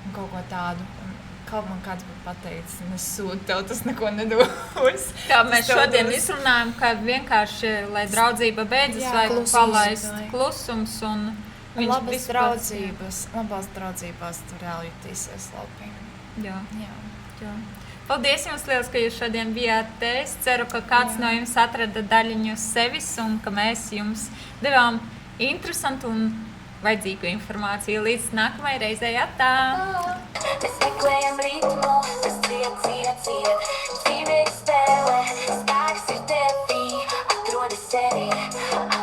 un kaut ko tādu, un kaut man kāds būtu pateicis, un es sūtu tev, tas neko nedos. Kā mēs šodien izrunājam, ka vienkārši, lai draudzība beidzas, vajag palaist klusums un labas draudzībās tu reāli jutīsies labi. Jā. Paldies jums liels, ka jūs šodien bijāt te. Es ceru, ka kāds no jums atrada daļiņu sevis un ka mēs jums devām interesantu un vajadzīgu informāciju. Līdz nākamajai reizei. Atā! Meklējam ritmu, kas ciet. Dzīve ir spēle, spēks ir tevī, atrodi sevi.